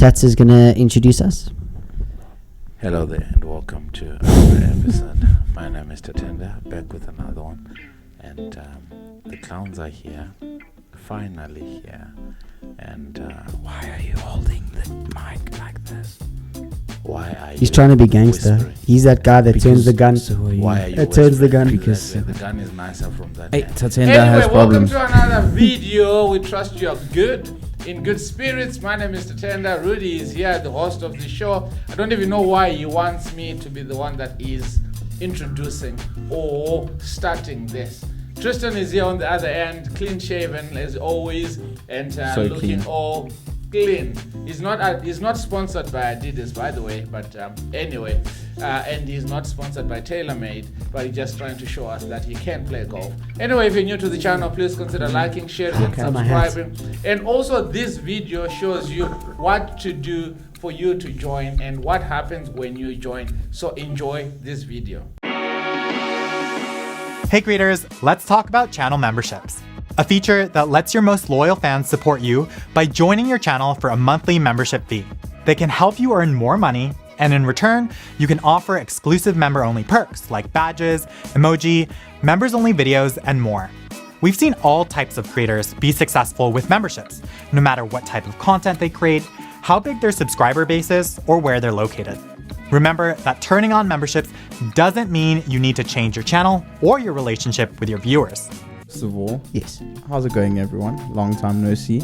Tats is going to introduce us. Hello there and welcome to another episode. My name is Tatenda, back with another one. And the clowns are here, finally here. And why are you holding the mic like this? Why are you He's trying to be gangster. whispering? He's that guy that turns the gun. So are you? Why are you It turns the gun. Because the gun is nicer from that Hey, hand. Tatenda Anyway, has welcome problems. to another video. We trust you are good, in good spirits. My name is Tatenda. Rudy is here, the host of the show. I don't even know why he wants me to be the one that is introducing or starting this. Tristan is here on the other end, clean shaven as always, and So looking clean. all clean. He's not sponsored by Adidas, by the way, but anyway, and he's not sponsored by TaylorMade, but he's just trying to show us that he can play golf. Anyway, if you're new to the channel, please consider liking, sharing, and Okay, my hat. subscribing. And also, this video shows you what to do for you to join and what happens when you join. So enjoy this video. Hey creators, let's talk about channel memberships. A feature that lets your most loyal fans support you by joining your channel for a monthly membership fee. They can help you earn more money, and in return, you can offer exclusive member-only perks like badges, emoji, members-only videos, and more. We've seen all types of creators be successful with memberships, no matter what type of content they create, how big their subscriber base is, or where they're located. Remember that turning on memberships doesn't mean you need to change your channel or your relationship with your viewers. First of all, Yes. how's it going, everyone? Long time no see.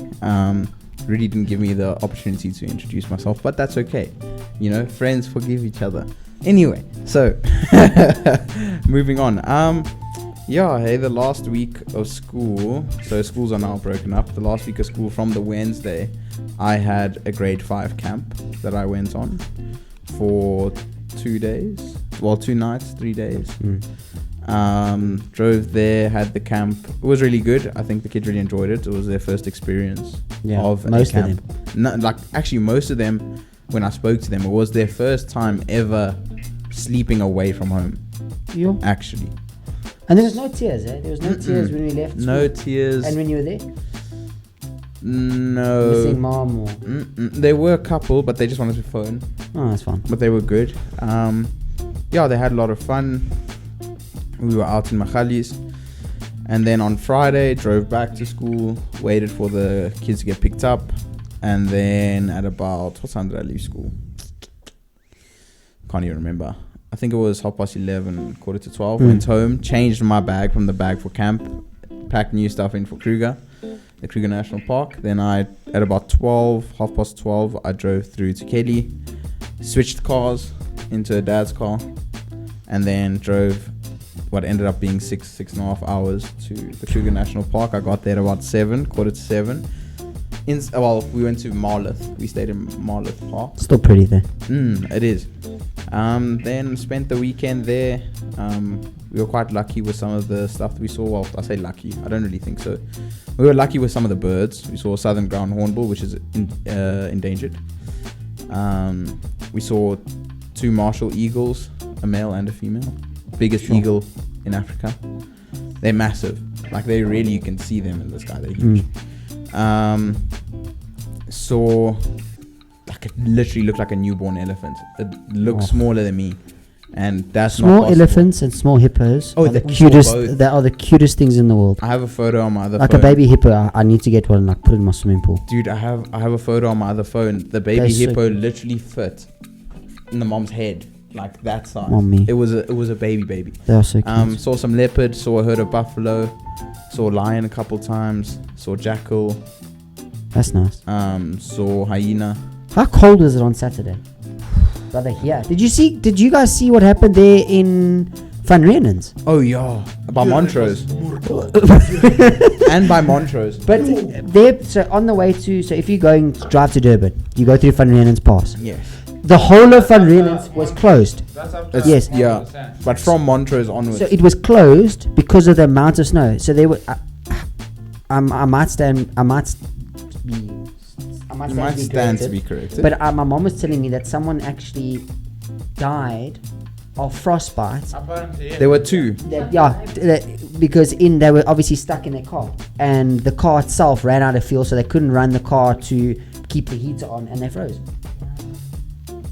Really didn't give me the opportunity to introduce myself, but that's okay. You know, friends forgive each other. Anyway, so moving on. Hey, the last week of school, so schools are now broken up. The last week of school from the Wednesday, I had a grade 5 camp that I went on for 2 days. Well, 2 nights, 3 days. Drove there, had the camp. It was really good. I think the kids really enjoyed it. It was their first experience of most a camp. of No, like actually most of them, when I spoke to them, it was their first time ever sleeping away from home. You. Actually, And there was no tears, eh? There was no tears when we left no school. tears. And when you were there? No. Missing mom or... There were a couple, but they just wanted to phone. Oh, that's fine. But they were good. They had a lot of fun. We were out in Machalis. And then on Friday, drove back to school, waited for the kids to get picked up. And then at about, what time did I leave school? Can't even remember. I think it was 11:30, 11:45. Went home, changed my bag from the bag for camp, packed new stuff in for Kruger, the Kruger National Park. Then at about 12:30, I drove through to Kelly, switched cars into Dad's car, and then drove what ended up being 6.5 hours to the Kruger National Park. I got there at about 7:45. We went to Marlith. We stayed in Marlith Park. Still pretty there. It is. Then spent the weekend there. We were quite lucky with some of the stuff that we saw. Well, I say lucky. I don't really think so. We were lucky with some of the birds. We saw southern ground hornbill, which is endangered. We saw 2 martial eagles, a male and a female. Biggest eagle in Africa. They're massive. Like you can see them in the sky. They're huge. Saw it literally looked like a newborn elephant. It looked smaller than me, and that's not Small possible. elephants and small hippos Oh, are the we saw cutest. both. They are the cutest things in the world. I have a photo on my other Like phone. a baby hippo, I need to get one and like put it in my swimming pool. Dude, I have a photo on my other phone. The baby That's so hippo cute. literally fit in the mom's head, like that size. Mommy. It was a baby. They are so cute. Saw some leopard, saw a herd of buffalo, saw lion a couple times, saw jackal, That's nice. saw hyena. How cold was it on Saturday? Brother, here. Did you guys see what happened there in Van Riemen's? Oh yeah, by Montrose and by Montrose. But there, so on the way to, so if you're going to drive to Durban, you go through Van Riemen's Pass. Yes. The whole of Van Riemen's was closed. That's up It's- to Yes. Yeah, but from Montrose onwards. So it was closed because of the amount of snow. So they were. I might stand to be corrected. But my mom was telling me that someone actually died of frostbite. Apparently, there were 2. Because they were obviously stuck in their car, and the car itself ran out of fuel, so they couldn't run the car to keep the heater on, and they froze.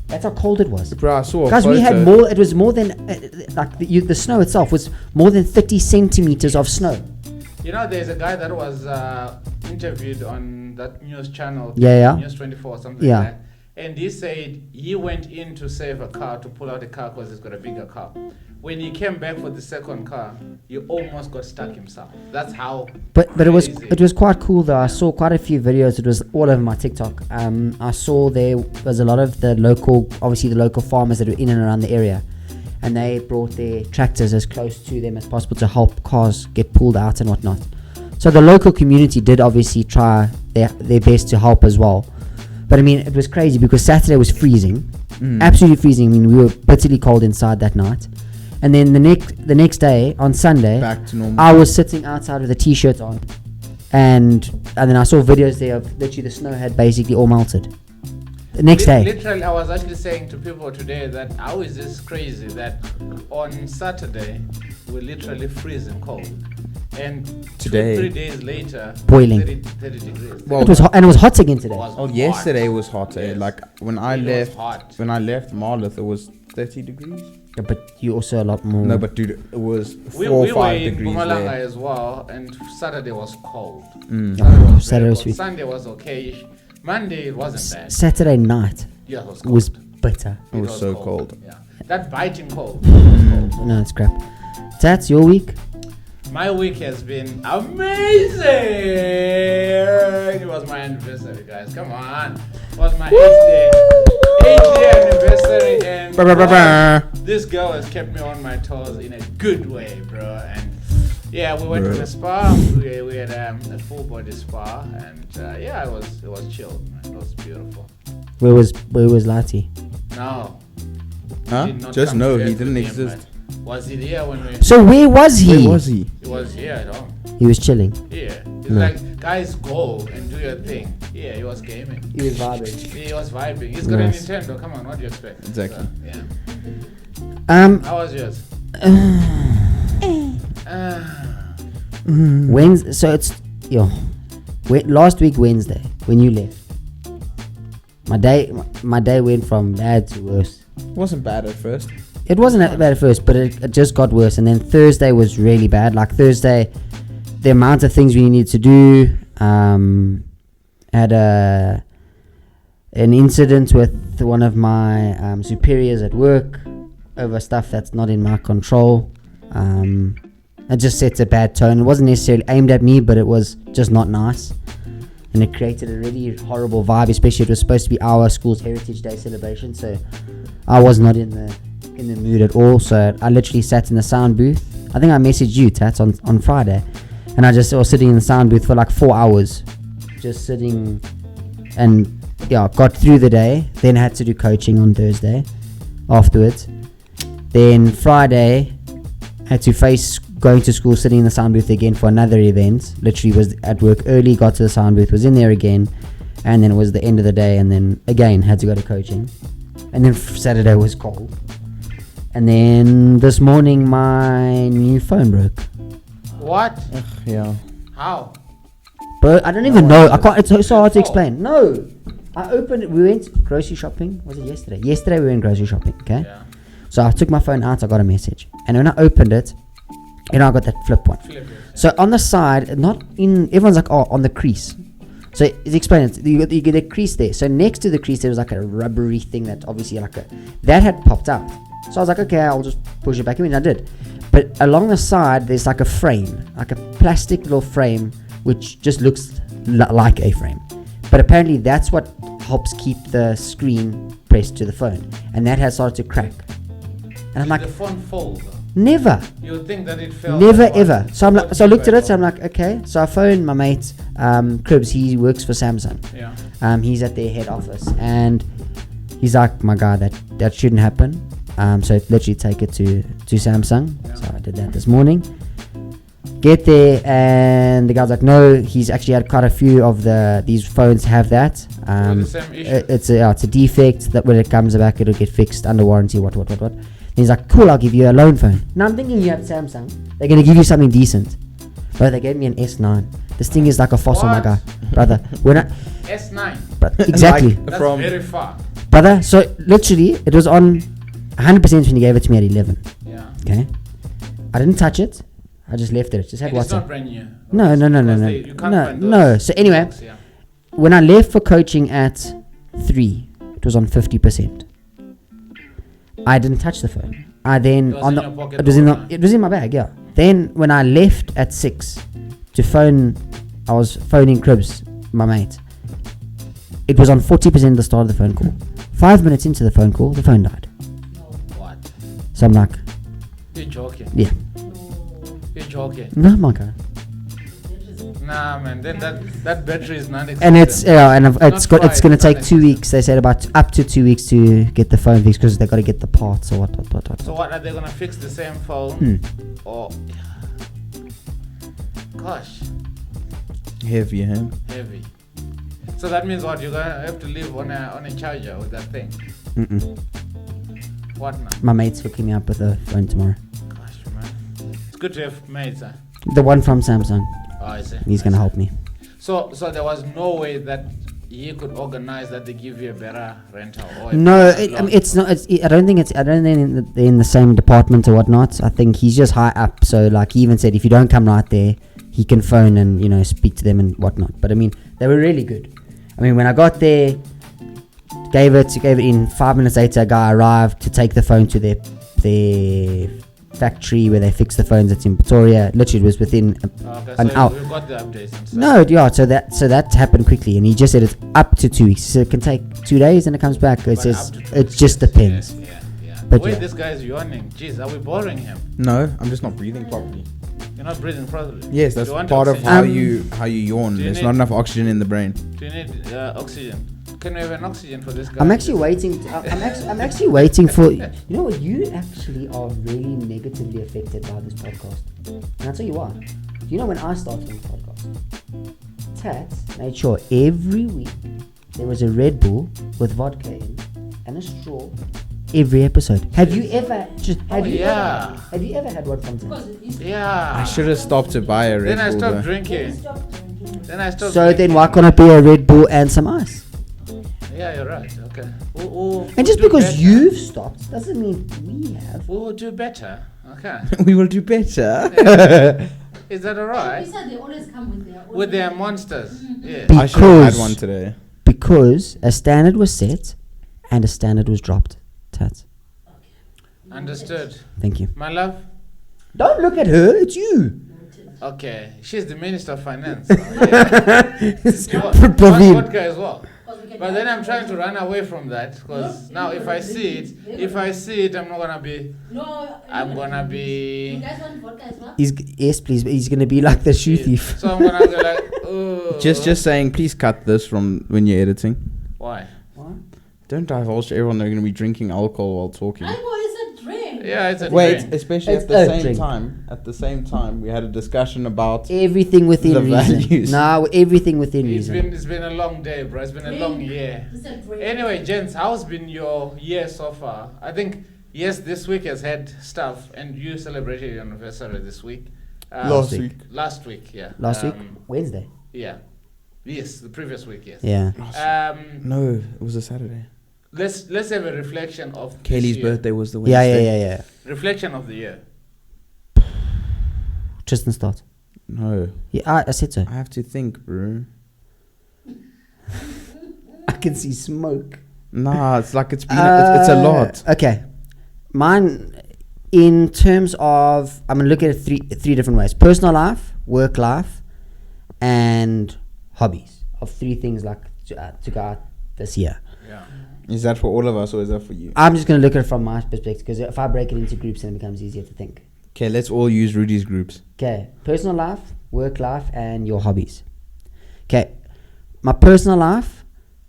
That's how cold it was. Bro, I saw a Guys, we had photo. more. It was more than the snow itself was more than 30 centimeters of snow. You know, there's a guy that was interviewed on that news channel, Yeah. News 24 or something Yeah. like that. And he said he went in to save a car, to pull out a car because he's got a bigger car. When he came back for the second car, he almost got stuck himself. That's how. But it was crazy. quite cool though. I saw quite a few videos. It was all over my TikTok. I saw there was a lot of the local farmers that were in and around the area, and they brought their tractors as close to them as possible to help cars get pulled out and whatnot. So the local community did obviously try their best to help as well. But I mean, it was crazy because Saturday was freezing, absolutely freezing. I mean, we were bitterly cold inside that night. And then the next day on Sunday, Back to normal. I was sitting outside with a t-shirt on, and then I saw videos there of literally the snow had basically all melted. The next day, Literally, I was actually saying to people today that how is this crazy that on Saturday we're literally freezing cold, and Today. 3 days later Boiling. 30 degrees. Well, it was hot, and it was hot again today. Was Oh, hot. yesterday was hot. Yes. Like when I It was left, hot. when I left Marloth, it was 30 degrees. Yeah, but you also a lot more. No, but dude, it was 4 We or were 5 in degrees Mpumalanga there. as well, and Saturday was cold. Oh, Saturday was cold. sweet. Sunday was okay. Monday it wasn't bad. Saturday night Yeah, it was cold. was bitter. It was so cold. Yeah, that biting cold. Was cold. No, it's crap. Tats, your week? My week has been amazing. It was my anniversary, guys. Come on, it was my 8th day anniversary, and this girl has kept me on my toes in a good way, bro. And yeah, we went to the spa. We had a full body spa, and yeah, it was chill, man. It was beautiful. Where was Lati? No, Huh? did not Just come know to he earth didn't with him, exist. but was he there when we? So where was he? Where was he? He was here at home. He was chilling. Yeah, it's No. like guys go and do your thing. Yeah, he was gaming. He was vibing. He was vibing. He's got Nice. a Nintendo. Come on, what do you expect? Exactly. So, yeah. How was yours? Wednesday. So it's last week Wednesday when you left. My day went from bad to worse. Wasn't bad at first. It wasn't that bad at first, but it just got worse. And then Thursday was really bad. Like Thursday, the amount of things we needed to do. Had an incident with one of my superiors at work over stuff that's not in my control. It just sets a bad tone. It wasn't necessarily aimed at me, but it was just not nice. And it created a really horrible vibe, especially it was supposed to be our school's Heritage Day celebration. So I was not in the mood at all. So I literally sat in the sound booth. I think I messaged you, Tats, on Friday. And I just was sitting in the sound booth for like 4 hours. Just sitting and got through the day. Then had to do coaching on Thursday afterwards. Then Friday had to face going to school, sitting in the sound booth again for another event. Literally was at work early, got to the sound booth, was in there again, and then it was the end of the day, and then again had to go to coaching. And then Saturday was cold. And then this morning my new phone broke. What? Yeah. How? Bro, I don't even know. I can't. It's so hard to explain. No, I opened it. We went grocery shopping. Was it yesterday? Yesterday we went grocery shopping. Okay. Yeah. So I took my phone out. I got a message, and when I opened it, I got that flip one. Flip it. So on the side, not in. Everyone's like, oh, on the crease. So it's explain it. You get a crease there. So next to the crease there was like a rubbery thing that obviously that had popped out. So I was like, okay, I'll just push it back in, and I did. But along the side, there's like a frame, like a plastic little frame, which just looks like a frame. But apparently that's what helps keep the screen pressed to the phone. And that has started to crack. And I'm like, the phone fold. never. You would think that it fell. Never like ever. what? So I'm like, What so I looked at it. So feedback I'm like, okay. So I phoned my mate, Cribs. He works for Samsung. Yeah. He's at their head office, and he's like, my guy, that shouldn't happen. So literally take it to Samsung. Yeah. So I did that this morning. Get there, and the guy's like, no, he's actually had quite a few of these phones have that. The same issue. It's a defect that when it comes back, it'll get fixed under warranty. What. And he's like, cool, I'll give you a loan phone. Now I'm thinking you have Samsung. They're gonna give you something decent. But they gave me an S9. This thing is like a fossil, my What? guy, brother. When I S9. exactly, Like, That's from very far. brother. So literally, it was on 100% when he gave it to me at 11. Yeah. Okay, I didn't touch it. I just left it. Just had And it's not WhatsApp. brand new. No. Because you can't find those So anyway, blocks, yeah. when I left for coaching at 3, it was on 50%. I didn't touch the phone. I then It was on in the your pocket it was in the overnight. it was in my bag, yeah. Then when I left at 6 to phone, I was phoning Cribs, my mate. It was on 40% at the start of the phone call. 5 minutes into the phone call, the phone died. What? So I'm like, You're joking. yeah, You're joking. no, my God. Nah, man. Then that battery is not. And it's it's Not it's gonna fried, take not 2 weeks. They said about up to 2 weeks to get the phone fixed because they got to get the parts or what. So what are they gonna fix the same phone? Hmm. Or gosh, heavy, huh? heavy. So that means what? You're gonna have to live on a charger with that thing. Mm-mm. What now? My mate's hooking me up with a phone tomorrow. Gosh, man. It's good to have mates, huh? The one from Samsung. Oh, I see. He's gonna help me. So there was no way that he could organize that they give you a better rental or a No, better I mean, lot. it's not. I don't think they're in the same department or whatnot. I think he's just high up. So like he even said, if you don't come right there, he can phone and speak to them and whatnot. But I mean, they were really good. I mean, when I got there, gave it in. 5 minutes later, a guy arrived to take the phone to their factory where they fix the phones. It's in Pretoria. Literally, it was within Okay, an so hour. we've got the updates and stuff. No, yeah. So that happened quickly, and he just said it's up to 2 weeks. So it can take 2 days, and it comes back. It But says up to 2 it weeks, just yes, depends. Yeah. But Wait, yeah. this guy's yawning. Jeez, are we boring him? No, I'm just not breathing properly. You're not breathing properly. Yes, Do that's you want part of oxygen? how you yawn. Do you There's need- not enough oxygen in the brain. Do you need oxygen? Can we have an oxygen for this guy? I'm actually waiting. I'm actually waiting for. You know what? You actually are really negatively affected by this podcast, and I'll tell you why. Do you know when I started on the podcast? Tats made sure every week there was a Red Bull with vodka in and a straw. Every episode. Have you ever Oh, yeah. Have you ever had one from Tats? Yeah. I should have stopped to buy a Red Then I Bull. stopped though. drinking. Then I stopped. So drinking. then, why can't it be a Red Bull and some ice? Yeah, you're right. Okay. And just because you've stopped doesn't mean we have. we will do better. Okay. We will do better. Is that alright? You said they always come with With their monsters. Yeah. I should have had Because- one today. Because a standard was set and a standard was dropped. Tats. Understood. Thank you. My love. Don't look at her, it's you. Okay. She's the Minister of Finance. Yeah. She wa- Praveen. wants vodka as well. But then I'm trying to run away from that because now if I see it, I'm not gonna be. No, I'm gonna You be. guys want vodka as well? Yes, please. But he's gonna be like the shoe thief. So I'm gonna go like. Oh. Just saying, please cut this from when you're editing. Why? Don't divulge to everyone they're going to be drinking alcohol while talking. Alcohol is a drink. Yeah, it's a Wait, drink. especially It's at the a same drink. time. At the same time, we had a discussion about. Everything within The reason. values. No, everything within reason. It's been a long day, bro. It's been a long year. It's a drink. Anyway, gents, how's been your year so far? I think yes, this week has had stuff, and you celebrated your anniversary this week. Last week. Last week, yeah. Last week, Wednesday. Yeah. Yes, the previous week, yes. Yeah. No, it was a Saturday. Let's have a reflection of this Kaylee's year. birthday was the Yeah, Wednesday. yeah. Reflection of the year. Tristan start. No, Yeah, I said so. I have to think, bro. I can see smoke. Nah, it's like it's been. It's a lot. Okay. Mine, in terms of, I'm gonna look at it three different ways: personal life, work life, and hobbies. Of 3 things like to go out this year. Yeah. Is that for all of us or is that for you? I'm just gonna look at it from my perspective because if I break it into groups, then it becomes easier to think. Okay, let's all use Rudy's groups. Okay, personal life, work life, and your hobbies. Okay, my personal life,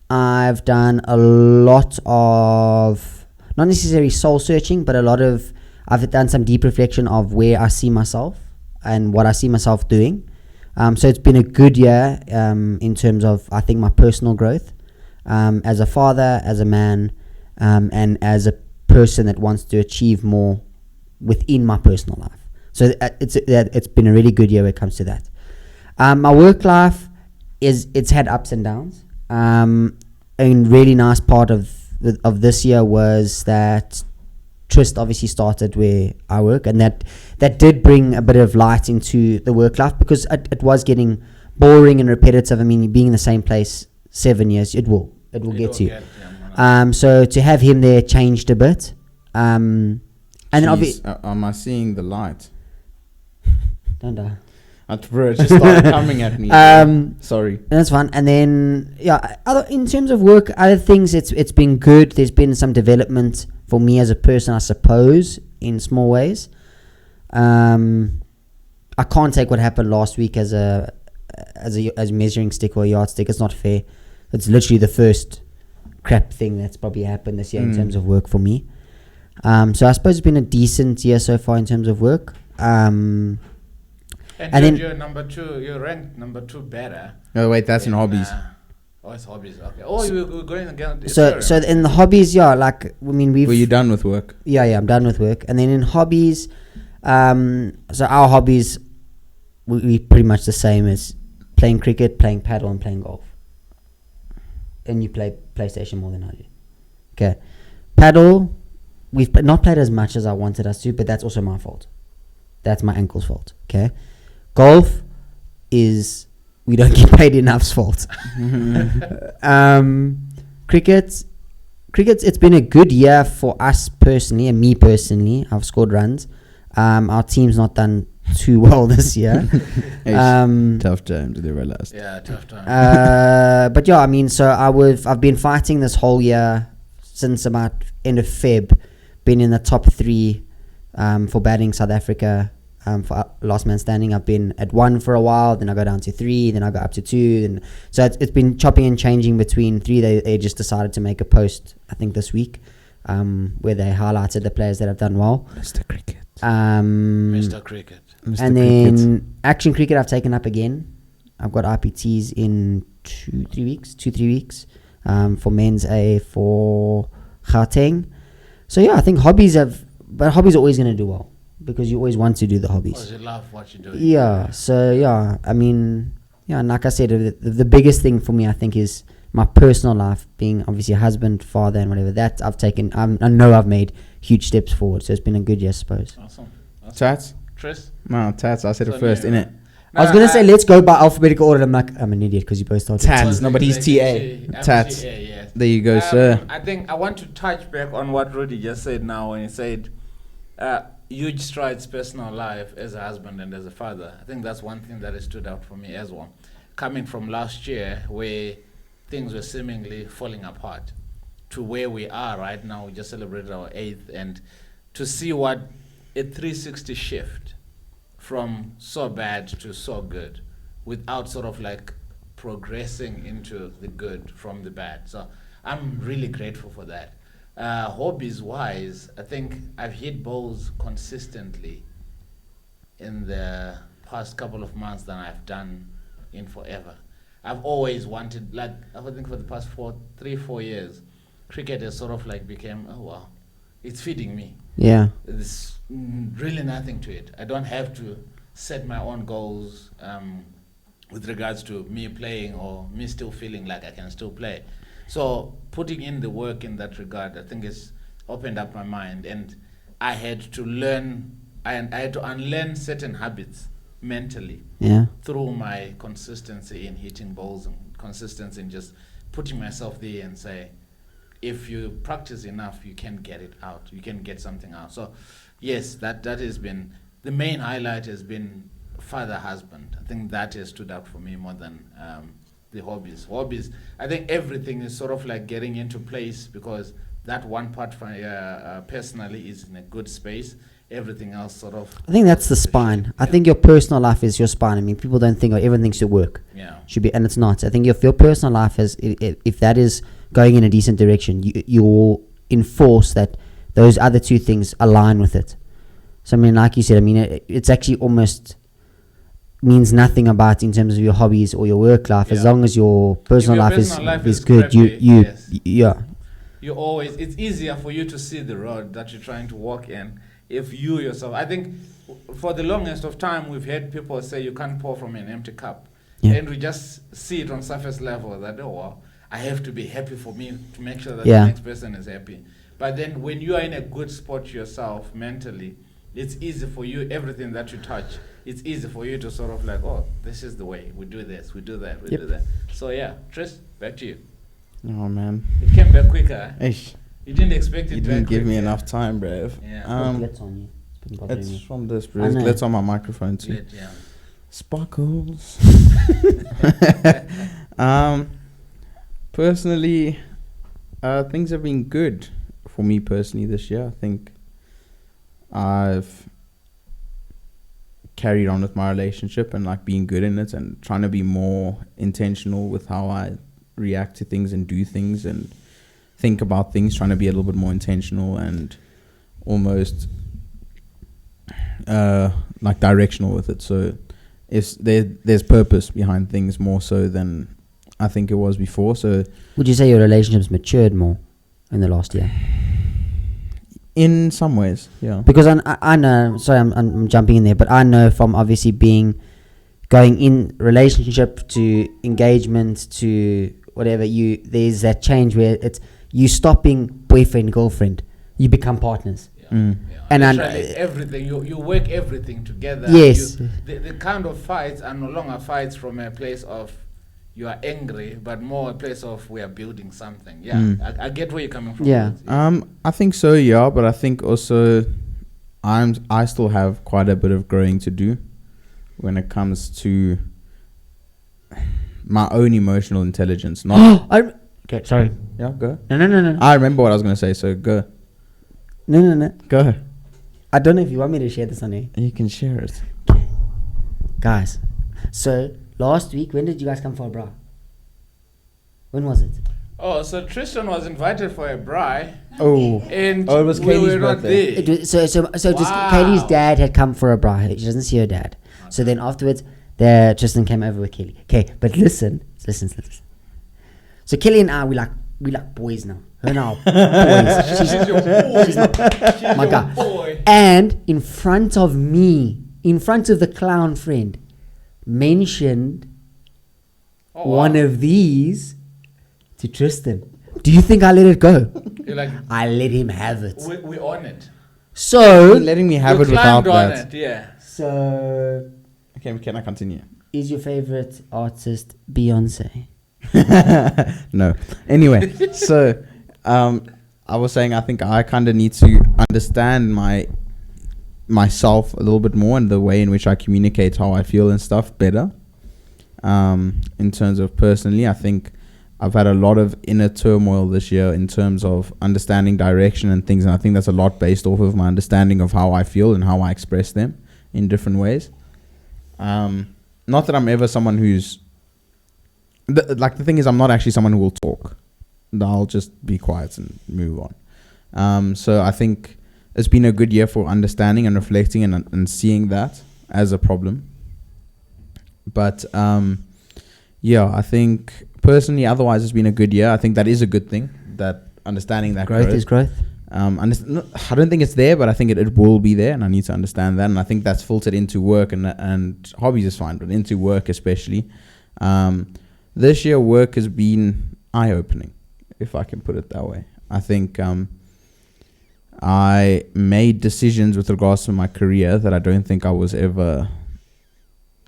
I've done a lot of, not necessarily soul searching, but I've done some deep reflection of where I see myself and what I see myself doing. So it's been a good year in terms of, I think, my personal growth as a father, as a man, and as a person that wants to achieve more within my personal life. So it's been a really good year when it comes to that. My work life it's had ups and downs. A really nice part of this year was that Trist obviously started where I work, and that did bring a bit of light into the work life, because it was getting boring and repetitive. I mean, being in the same place 7 years, it will get to you. So to have him there changed a bit. And then obviously, am I seeing the light? don't die. Bro, it just started coming at me. Sorry. That's fine. And then in terms of work, other things, it's been good. There's been some development for me as a person, I suppose, in small ways. I can't take what happened last week as a measuring stick or a yardstick. It's not fair. It's literally the first crap thing that's probably happened this year in terms of work for me. So I suppose it's been a decent year so far in terms of work. And then you're number 2. You're ranked number 2 better. Oh wait, that's in hobbies. It's hobbies. Okay. Oh, you were going again. So in the hobbies, were you done with work? Yeah, I'm done with work. And then in hobbies, so our hobbies, we pretty much the same as playing cricket, playing paddle, and playing golf. And you play PlayStation more than I do. Okay, paddle, we've not played as much as I wanted us to, but that's also my fault. That's my ankle's fault. Okay. Golf is we don't get paid enough's fault. Cricket, it's been a good year for us personally, and me personally. I've scored runs. Our team's not done too well this year. Tough time to realize. Yeah, tough time. But yeah, I mean, so I've been fighting this whole year since about end of Feb. Been in the top 3 for batting South Africa. For last man standing, I've been at 1 for a while, then I go down to 3, then I go up to 2, and so it's been chopping and changing between 3. They just decided to make a post, I think this week, where they highlighted the players that have done well. Mr. Cricket. Mr. Cricket. And then action cricket I've taken up again. I've got RPTs in 2-3 weeks. For men's A for Gauteng. So yeah, I think hobbies are always going to do well, because you always want to do the hobbies. Because you love what you're doing. Yeah, so yeah, I mean, yeah, and like I said, the biggest thing for me, I think, is my personal life, being obviously a husband, father, and whatever. That I've taken, I know I've made huge steps forward, so it's been a good year, I suppose. Awesome. Tats? Tris? No, Tats, I said it first, innit? I was going to say, let's go by alphabetical order. I'm like, I'm an idiot, because you both started. Tats, no, but he's TA. Tats. Yes. There you go, sir. I think I want to touch back on what Rudy just said now, when he said, huge strides personal life as a husband and as a father. I think that's one thing that has stood out for me as well. Coming from last year, where things were seemingly falling apart, to where we are right now. We just celebrated our 8th, and to see what a 360 shift from so bad to so good, without sort of like progressing into the good from the bad. So I'm really grateful for that. Hobbies wise, I think I've hit balls consistently in the past couple of months than I've done in forever. I've always wanted, like, I think for the past 3-4 years, cricket has sort of like became, oh wow, it's feeding me. Yeah. There's really nothing to it. I don't have to set my own goals with regards to me playing or me still feeling like I can still play. So putting in the work in that regard, I think it's opened up my mind, and I had to learn, I had to unlearn certain habits mentally through my consistency in hitting balls and consistency in just putting myself there and say, if you practice enough, you can get it out. You can get something out. So yes, that has been, the main highlight has been father, husband. I think that has stood out for me more than the hobbies. Hobbies, I think everything is sort of like getting into place, because that one part personally is in a good space. Everything else sort of... I think that's the spine. I think your personal life is your spine. I mean, people don't think everything should work. Yeah. Should be, and it's not. I think if your personal life is, if that is going in a decent direction, you will enforce that those other 2 things align with it. So, I mean, like you said, I mean, it's actually almost means nothing about in terms of your hobbies or your work life, as long as your personal life is good. You always, it's easier for you to see the road that you're trying to walk in if you yourself. I think for the longest of time we've had people say you can't pour from an empty cup. Yeah. And we just see it on surface level that, oh, well, I have to be happy for me to make sure that Yeah. the next person is happy. But then when you are in a good spot yourself mentally, it's easy for you, everything that you touch, it's easy for you to sort of like, oh, this is the way. We do this, we do that, we Yep. do that. So yeah, Tris, back to you. Oh man. It came back quicker. Eh? Eish, You didn't expect it you back didn't give me quick, enough time, bruv. Yeah. Glitz on you. It's been bothering It's me. from this, I bruv. know. Let's on my microphone too. Lit, yeah. Sparkles. Personally, things have been good for me personally this year. I think I've carried on with my relationship and like being good in it and trying to be more intentional with how I react to things and do things and think about things, trying to be a little bit more intentional and almost like directional with it. So if there's purpose behind things more so than I think it was before. So Would you say your relationship's matured more in the last year? in some ways, yeah. Because I know, sorry, I'm jumping in there, but I know from obviously going in relationship to engagement to whatever, there's that change where it's you stopping boyfriend, girlfriend, you become partners. Yeah. Mm. Yeah. And Literally everything, you work everything together. Yes. The kind of fights are no longer fights from a place of you are angry, but more a place of we are building something. Yeah, Mm. I get where you're coming from. Yeah. with it. I think so, yeah, but I think also I still have quite a bit of growing to do when it comes to my own emotional intelligence. Not Okay, sorry. yeah, go. No. I remember what I was gonna say, so go. No. Go. I don't know if you want me to share this on here. You can share it. Guys, so last week, when did you guys come for a bra? When was it? Oh, so Tristan was invited for a braai, Oh. and Oh, it was we Katie's were not birthday. there. It was, so just Wow. Katie's dad had come for a bra. She doesn't see her dad. So then afterwards, Tristan came over with Kelly. Okay, but listen. So Kelly and I, we like boys now. Her and I are boys. She's your boy. She's my your guy. boy. And in front of me, in front of the clown friend, mentioned Oh, one wow. of these to Tristan. Do you think I let it go? You're like, I let him have it. we on it. So, letting me have You it without climbed on that. it, yeah. so Okay, can I continue? is your favorite artist Beyonce? No. Anyway, so I was saying I think I kind of need to understand myself a little bit more and the way in which I communicate how I feel and stuff better. In terms of personally, I think I've had a lot of inner turmoil this year in terms of understanding direction and things, and I think that's a lot based off of my understanding of how I feel and how I express them in different ways. Not that I'm ever someone who's the thing is I'm not actually someone who will talk. I'll just be quiet and move on. So I think it's been a good year for understanding and reflecting and seeing that as a problem. But yeah, I think personally, otherwise it's been a good year. I think that is a good thing, that understanding that Growth is growth. I don't think it's there, but I think it will be there, and I need to understand that. And I think that's filtered into work and hobbies is fine, but into work especially. This year, work has been eye-opening, if I can put it that way. I think I made decisions with regards to my career that I don't think I was ever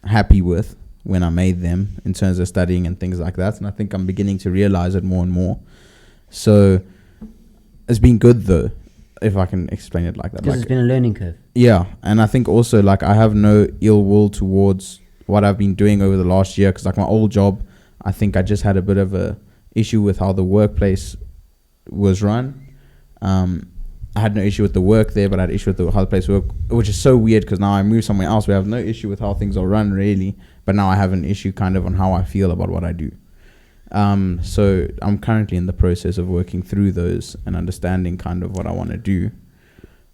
happy with when I made them in terms of studying and things like that. And I think I'm beginning to realize it more and more. So it's been good though, if I can explain it like that. Because it's been a learning curve. Yeah, and I think also like I have no ill will towards what I've been doing over the last year, because like my old job, I think I just had a bit of a issue with how the workplace was run. I had no issue with the work there, but I had issue with how the place worked, which is so weird because now I moved somewhere else. We have no issue with how things are run really, but now I have an issue kind of on how I feel about what I do. So I'm currently in the process of working through those and understanding kind of what I want to do.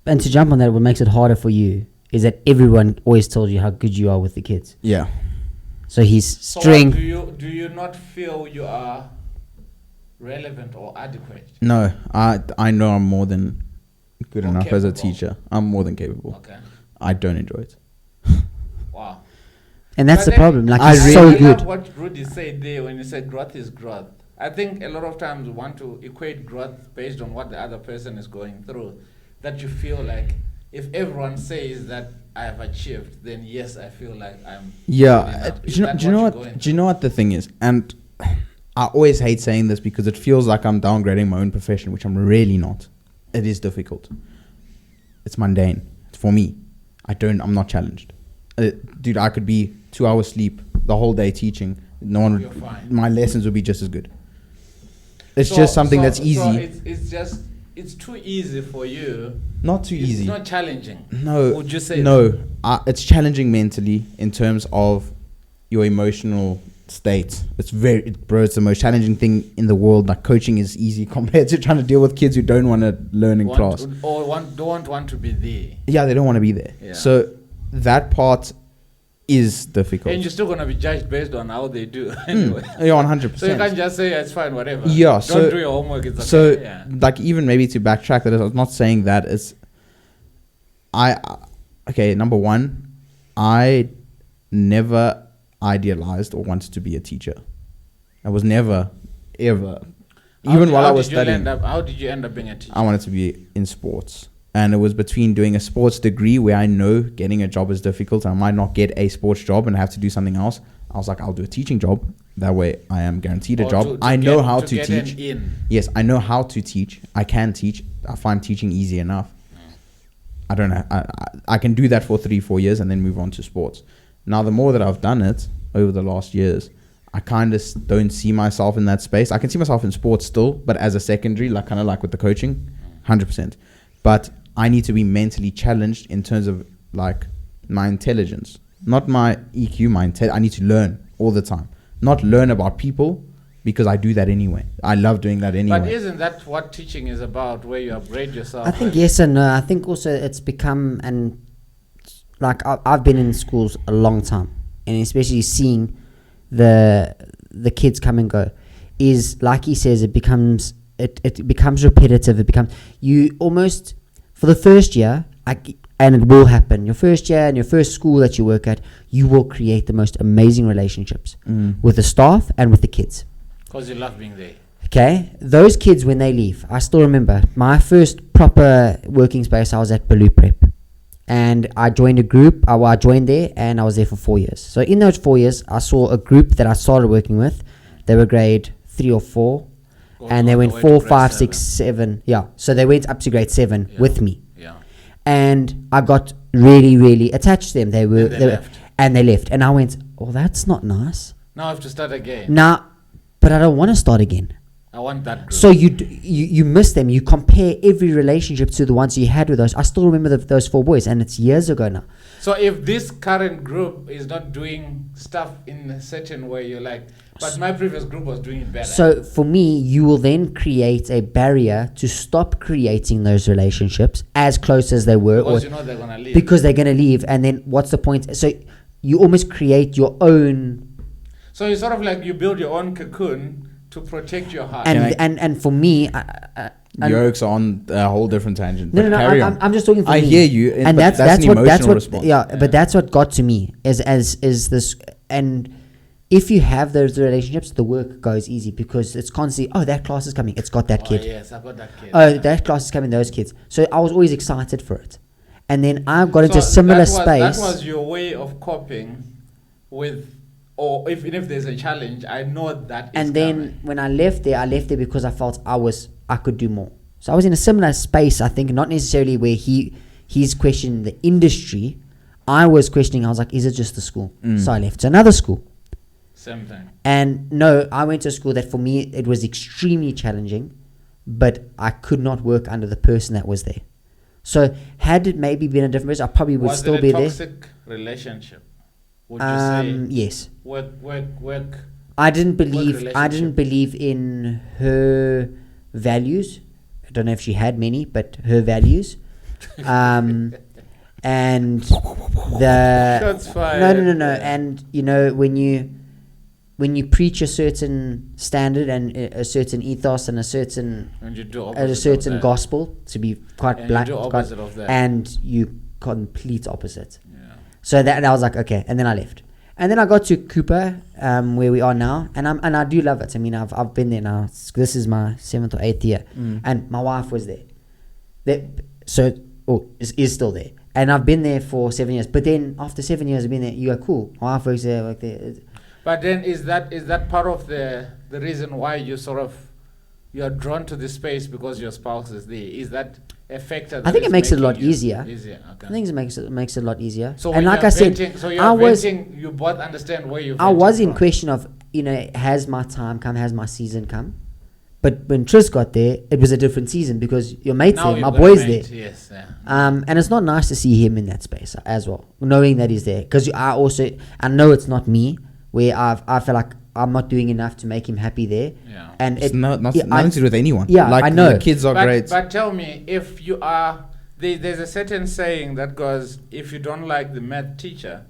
And to jump on that, what makes it harder for you is that everyone always told you how good you are with the kids. Yeah. So he's So string. do you not feel you are relevant or adequate? No, I know I'm more than good Or enough as a capable. teacher. I'm more than capable. Okay. I don't enjoy it. Wow. And that's But the then problem. Like, I he's really so love good. what Rudy said there when he said growth is growth. I think a lot of times we want to equate growth based on what the other person is going through. That you feel like if everyone says that I have achieved, then yes, I feel like I'm. Yeah, good enough. Is do you that know you're what? going Do you know what the thing is? And I always hate saying this because it feels like I'm downgrading my own profession, which I'm really not. It is difficult. It's mundane. It's for me. I'm not challenged. Dude, I could be 2 hours sleep the whole day teaching. No one You're would, fine. my lessons would be just as good. It's just something that's easy. So it's too easy for you. Not too easy. It's not challenging. No. Would you say no? It's challenging mentally in terms of your emotional state. It's it's the most challenging thing in the world. Like, coaching is easy compared to trying to deal with kids who don't want to learn in class. Don't want to be there. Yeah, they don't want to be there. Yeah. So that part is difficult. And you're still gonna be judged based on how they do anyway. Yeah, 100%. So you can't just say it's fine, whatever. Yeah, Don't so- do your homework. It's okay. So, yeah. like, even maybe to backtrack that, I'm not saying that it's. Okay, number one, I never idealized or wanted to be a teacher. I was never, ever. Even while I was studying, How did you end up being a teacher? I wanted to be in sports. And it was between doing a sports degree where I know getting a job is difficult. I might not get a sports job and have to do something else. I was like, I'll do a teaching job. That way I am guaranteed a Or job. I know how to get an teach. in. Yes, I know how to teach. I can teach. I find teaching easy enough. I don't know. I can do that for 3-4 years and then move on to sports. Now, the more that I've done it over the last years, I kind of don't see myself in that space. I can see myself in sports still, but as a secondary, like kind of like with the coaching, 100%. But I need to be mentally challenged in terms of like my intelligence, not my EQ, I need to learn all the time, not learn about people because I do that anyway. I love doing that anyway. But isn't that what teaching is about, where you upgrade yourself? I think yes and no. I think also it's become, and like I've been in schools a long time, and especially seeing the kids come and go, is like he says, it becomes repetitive. It becomes, you almost, for the first year, and it will happen, your first year and your first school that you work at, you will create the most amazing relationships with the staff and with the kids. Because you love being there. Okay, those kids, when they leave, I still remember my first proper working space. I was at Baloo Prep, and I joined a group. I joined there, and I was there for 4 years. So in those 4 years, I saw a group that I started working with. They were grade 3 or 4, and they went 4, 5, 6, 7. Yeah, so they went up to grade 7 with me, and I got really, really attached to them. They left, and I went, "Oh, that's not nice." Now I have to start again. But I don't want to start again. I want that group. So you miss them. You compare every relationship to the ones you had with those. I still remember those 4 boys, and it's years ago now. So if this current group is not doing stuff in a certain way, you're like, but my previous group was doing it better. So for me, you will then create a barrier to stop creating those relationships as close as they were. Because you know they're going to leave. Because they're going to leave, and then what's the point? So you almost create your own. So it's sort of like you build your own cocoon to protect your heart. And for me, Yokes are on a whole different tangent. No, carry on. I'm just talking for I me. hear you, and but that's an what response. Yeah, but that's what got to me is this. And if you have those relationships, the work goes easy because it's constantly, oh, that class is coming, it's got that kid. Yes, I've got that kid. Oh, that class is coming, those kids. So I was always excited for it, and then I got into a similar space. That was your way of coping with. Or even if there's a challenge, I know that. And then when I left there because I felt I could do more. So I was in a similar space, I think, not necessarily where he's questioning the industry. I was questioning, I was like, is it just the school? So I left to another school. Same thing. And no, I went to a school that for me, it was extremely challenging, but I could not work under the person that was there. So had it maybe been a different person, I probably would still be there. Was it a toxic relationship? Would you say? Yes. Work. I didn't believe in her values. I don't know if she had many, but her values. And the Shots fired. no. And you know, when you preach a certain standard and a certain ethos and a certain gospel, to be quite blunt, and you complete opposite. So that I was like, okay, and then I left. And then I got to Cooper, where we are now, and I do love it. I mean, I've been there now. This is my 7th or 8th year, and my wife was there. Is still there, and I've been there for 7 years. But then after 7 years of being there, you go, cool. My wife works there, like there. But then is that part of the reason why you are drawn to this space because your spouse is there? Is that a factor? I think it makes it a lot easier. Okay. I think it makes it a lot easier. So and when like you're I said, venting, so you're venting, you both understand where you're I was venting in from. question of, has my time come? Has my season come? But when Tris got there, it was a different season because your mate's Now there, my you've got a boy's mate, there. Yes, yeah. And it's not nice to see him in that space as well, knowing that he's there. Because I know it's not me, where I feel like I'm not doing enough to make him happy there. Yeah. And It's nothing to do with anyone. Yeah, like I know. The kids are great. But tell me, if you are, there's a certain saying that goes, if you don't like the math teacher,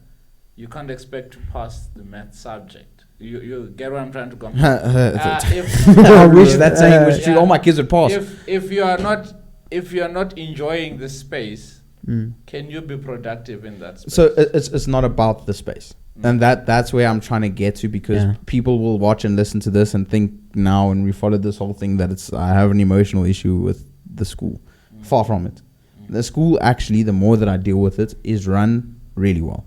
you can't expect to pass the math subject. You get what I'm trying to come. I wish that saying was true. Yeah. All my kids would pass. If you are not enjoying the space, can you be productive in that space? So it's not about the space, and that's where I'm trying to get to, because people will watch and listen to this and think now, and we followed this whole thing, that I have an emotional issue with the school. Far from it. The school, actually, the more that I deal with it, is run really well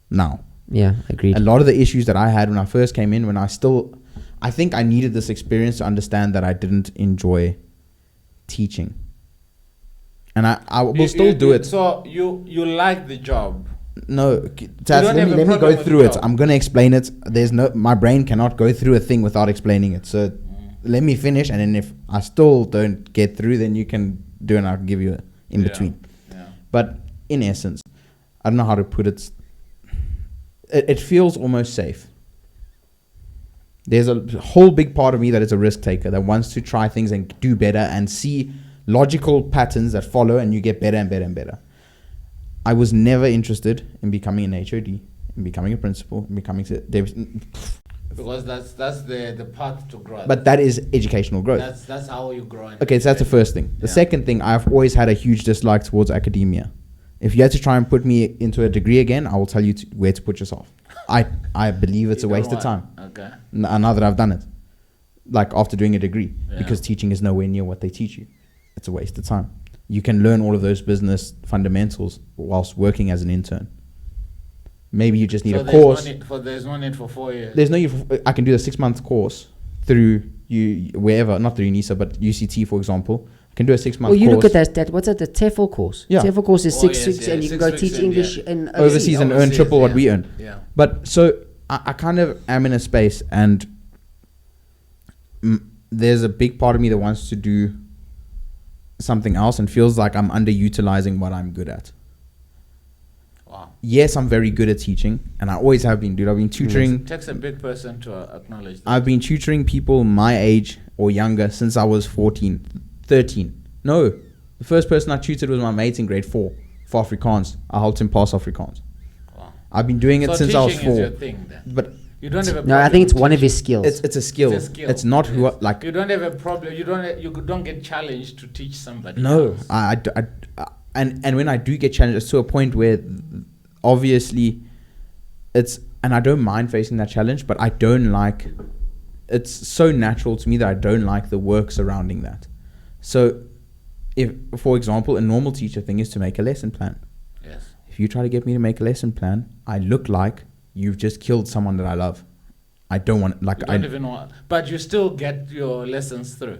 now. Yeah, agreed. A lot of the issues that I had when I first came in, I think I needed this experience to understand that I didn't enjoy teaching. And I will still do it. So you like the job? No, don't let have a me go problem with through the it. job? I'm going to explain it. My brain cannot go through a thing without explaining it. So let me finish, and then if I still don't get through, then you can do it and I'll give you in between. Yeah. But in essence, I don't know how to put it. It feels almost safe. There's a whole big part of me that is a risk taker, that wants to try things and do better and see logical patterns that follow, and you get better and better and better. I was never interested in becoming an HOD, in becoming a principal, in becoming... Because that's the path to growth. But that is educational growth. That's how you grow. Okay, so that's the first thing. The second thing, I've always had a huge dislike towards academia. If you had to try and put me into a degree again, I will tell you where to put yourself. I believe it's a waste of time. Okay. Now that I've done it, like after doing a degree, because teaching is nowhere near what they teach you. It's a waste of time. You can learn all of those business fundamentals whilst working as an intern. Maybe you just need a course. There's no need for 4 years. There's no need for, I can do a 6-month course through wherever, not through NISA, but UCT, for example. I can do a 6-month course. Well, you look at that. What's that? The TEFL course. Yeah. TEFL course is 6 yes, weeks, yeah, and you can 6 go weeks teach in, English yeah. in overseas and earn triple what we earn. Yeah. But so I kind of am in a space, and there's a big part of me that wants to do something else and feels like I'm underutilizing what I'm good at. Wow. Yes, I'm very good at teaching, and I always have been, dude. I've been tutoring. It takes a big person to acknowledge that. I've been tutoring people my age or younger since I was 13. No, the first person I tutored was my mate in grade 4 for Afrikaans. I helped him pass Afrikaans. Wow. I've been doing it since I was 4. Teaching is your thing then. But You don't have a No, I problem think it's with one of his teaching. skills. it's a skill. It's a skill. It's not who Yes. like. You don't have a problem. You don't get challenged to teach somebody. No, else. and when I do get challenged, it's to a point where obviously it's, and I don't mind facing that challenge, but I don't like, it's so natural to me that I don't like the work surrounding that. So if, for example, a normal teacher thing is to make a lesson plan. Yes. If you try to get me to make a lesson plan, I look like you've just killed someone that I love. I don't want, like, You don't even want, but you still get your lessons through.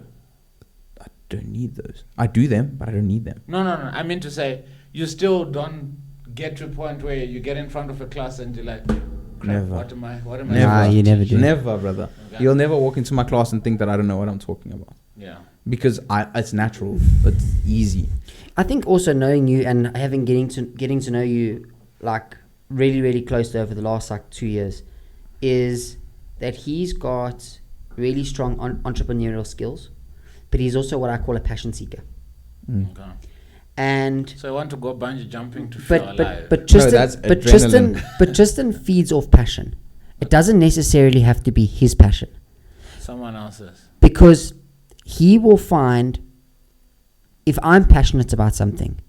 I don't need those. I do them, but I don't need them. No. I mean to say, you still don't get to a point where you get in front of a class and you're like, crap, Never. What am I? Never. Nah, you never do. Never, brother. Okay. You'll never walk into my class and think that I don't know what I'm talking about. Yeah. Because it's natural. It's easy. I think also knowing you and getting to know you like really, really closely over the last like 2 years is that he's got really strong entrepreneurial skills, but he's also what I call a passion seeker. Okay. And So I want to go bungee jumping to feel alive. but Tristan, that's but adrenaline. Tristan feeds off passion. It doesn't necessarily have to be his passion, Someone else's. because he will find, if I'm passionate about something,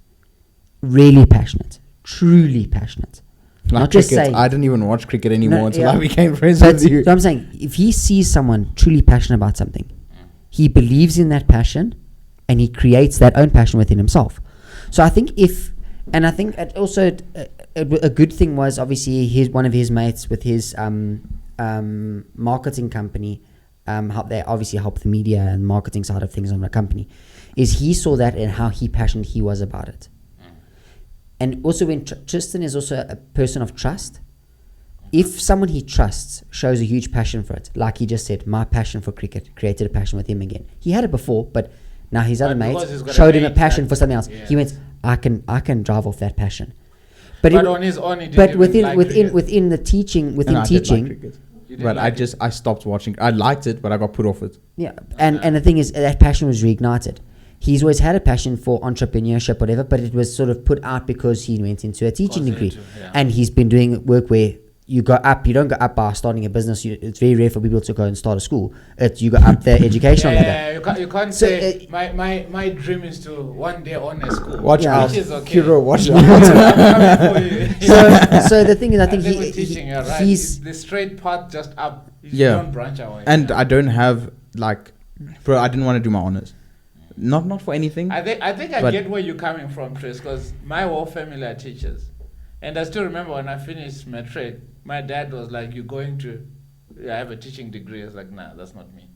really passionate, truly passionate, Like Not just cricket, saying. I didn't even watch cricket anymore until yeah. I became friends But with you. so I'm saying, if he sees someone truly passionate about something, he believes in that passion, and he creates that own passion within himself. So I think I think it also a good thing was obviously one of his mates with his marketing company, they obviously help the media and marketing side of things on the company, is he saw that and how passionate he was about it. And also when Tristan is also a person of trust, if someone he trusts shows a huge passion for it, like he just said, my passion for cricket created a passion with him again. He had it before, but now his other mates showed him a passion for something else. Yes. He went, I can drive off that passion. But on his own, he didn't but even within like within cricket. within the teaching And within I did like teaching, cricket. You didn't But like it? I stopped watching. I liked it, but I got put off it. yeah. And the thing is, that passion was reignited. He's always had a passion for entrepreneurship, whatever, but it was sort of put out because he went into a teaching degree, and he's been doing work where you go up. You don't go up by starting a business. It's very rare for people to go and start a school. You go up the educational ladder. Yeah, you can't So, say my dream is to one day own a school. Watch Yeah. out, Which is okay. Kiro. Watch out. I'm coming for you. So the thing is, I think And then with teaching, you're right. he's It's the straight path just up. You Yeah. don't branch away. And I don't have like, bro. I didn't want to do my honors. Not for anything. I think I But- get where you're coming from, Tris, because my whole family are teachers. And I still remember when I finished matric, my dad was like, you're going to have a teaching degree. I was like, nah, that's not me.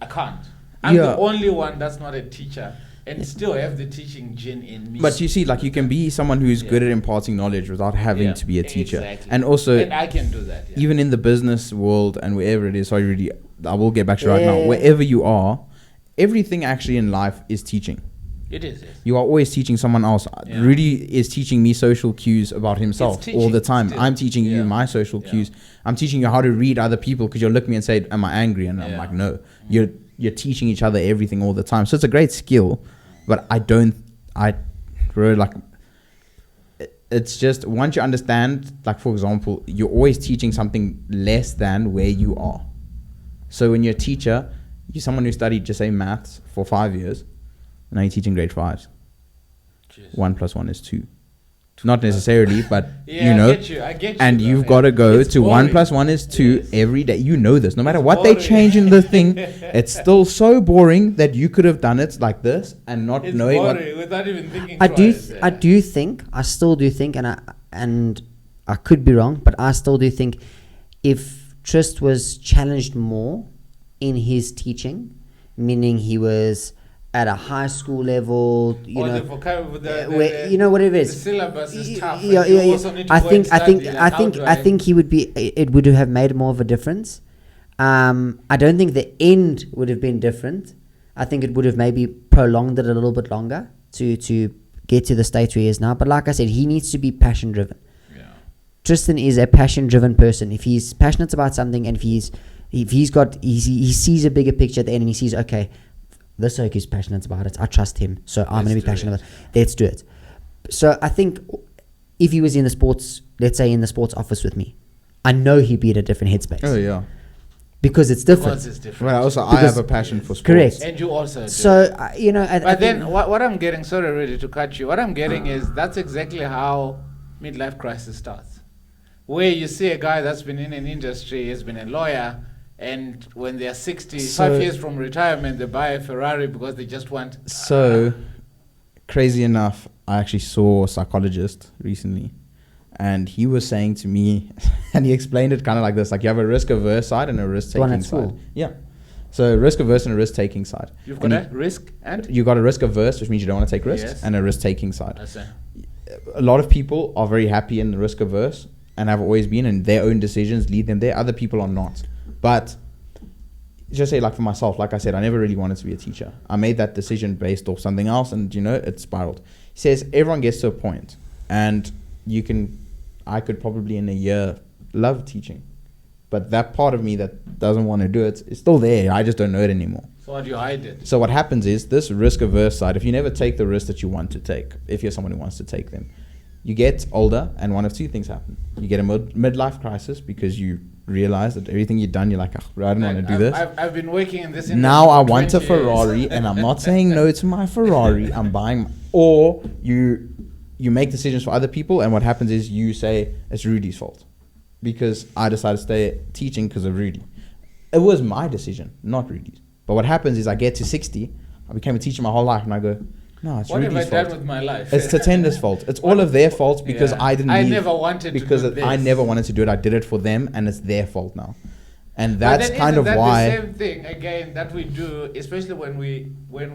I can't. I'm Yeah. the only one that's not a teacher and still have the teaching gene in me. But you see, like you can be someone who's Yeah. good at imparting knowledge without having Yeah, to be a teacher. exactly. And also, And I can do that. Yeah. even in the business world and wherever it is, I will get back to right now. Yeah. Wherever you are, everything actually in life is teaching. It is, yes. You are always teaching someone else. Yeah. Rudy is teaching me social cues about himself It's all the teaching time. still. I'm teaching you Yeah. my social Yeah. cues. I'm teaching you how to read other people because you'll look at me and say, "Am I angry?" And I'm Yeah. like, "No." You're teaching each other everything all the time. So it's a great skill, but really like. It's just once you understand, like for example, you're always teaching something less than where you are. So when you're a teacher, you're someone who studied, just say, maths for 5 years. Now you're teaching grade 5s. Jeez. 1 + 1 is 2. Not necessarily, but Yeah, you know. I get you. And though, you've yeah. got to go It's to 1 boring. + 1 is 2 Yes. every day. You know this. No matter It's what they boring. change in the thing, it's still so boring that you could have done it like this and not It's knowing boring without even thinking I do twice, I still do think, and I could be wrong, but I still do think if Trist was challenged more in his teaching, meaning he was at a high school level, you Or know, the vocabulary, where, you know, whatever it the is. syllabus is tough. Yeah, and you yeah, yeah. also need to go and study, like, how do I think he would be. It would have made more of a difference. I don't think the end would have been different. I think it would have maybe prolonged it a little bit longer to get to the state where he is now. But like I said, he needs to be passion driven. Yeah. Tristan is a passion driven person. If he's passionate about something, and if he sees a bigger picture at the end, and he sees, okay, this oak is passionate about it, I trust him, so I'm going to be passionate about it. Let's do it. So I think if he was in the sports, let's say in the sports office with me, I know he'd be at a different headspace. Oh, yeah. Because it's different. Because it's different. Well, also, I Because- have a passion for sports. Correct. And you also do. So you know, I But think- then what I'm getting, sorry really to cut you, what I'm getting is that's exactly how midlife crisis starts. Where you see a guy that's been in an industry, has been a lawyer, and when they're 60, So- 5 years from retirement, they buy a Ferrari because they just want... So, crazy enough, I actually saw a psychologist recently, and he was saying to me, and he explained it kind of like this: like you have a risk-averse side and a The one risk-taking at side. school. Yeah. So risk-averse and a risk-taking side. You've got And a risk and... you got a risk-averse, which means you don't want to take risks, Yes. and a risk-taking side. I see. A lot of people are very happy in the risk-averse and have always been, and their own decisions lead them there. Other people are not. But just say, like for myself, like I said, I never really wanted to be a teacher. I made that decision based off something else, and you know, it spiraled. He says everyone gets to a point, and I could probably in a year love teaching, but that part of me that doesn't want to do it is still there. I just don't know it anymore. So what do you hide it? So what happens is this risk-averse side, if you never take the risk that you want to take, if you're someone who wants to take them, you get older and one of two things happen. You get a midlife crisis because you realize that everything you've done, you're like, oh, I don't want to do this. I've been working in this industry Now I for want a 20 years. Ferrari, and I'm not saying no to my Ferrari. I'm buying, or you you make decisions for other people, and what happens is you say it's Rudy's fault because I decided to stay teaching because of Rudy. It was my decision, not Rudy's. But what happens is I get to 60, I became a teacher my whole life, and I go, no, it's What have I Rudy's fault. done with my life? It's Tatenda's fault. It's all of their fault because Yeah. I didn't. I leave never wanted to because do this. I never wanted to do it. I did it for them, and it's their fault now. And But that's then kind isn't of that why. the same thing again that we do, especially when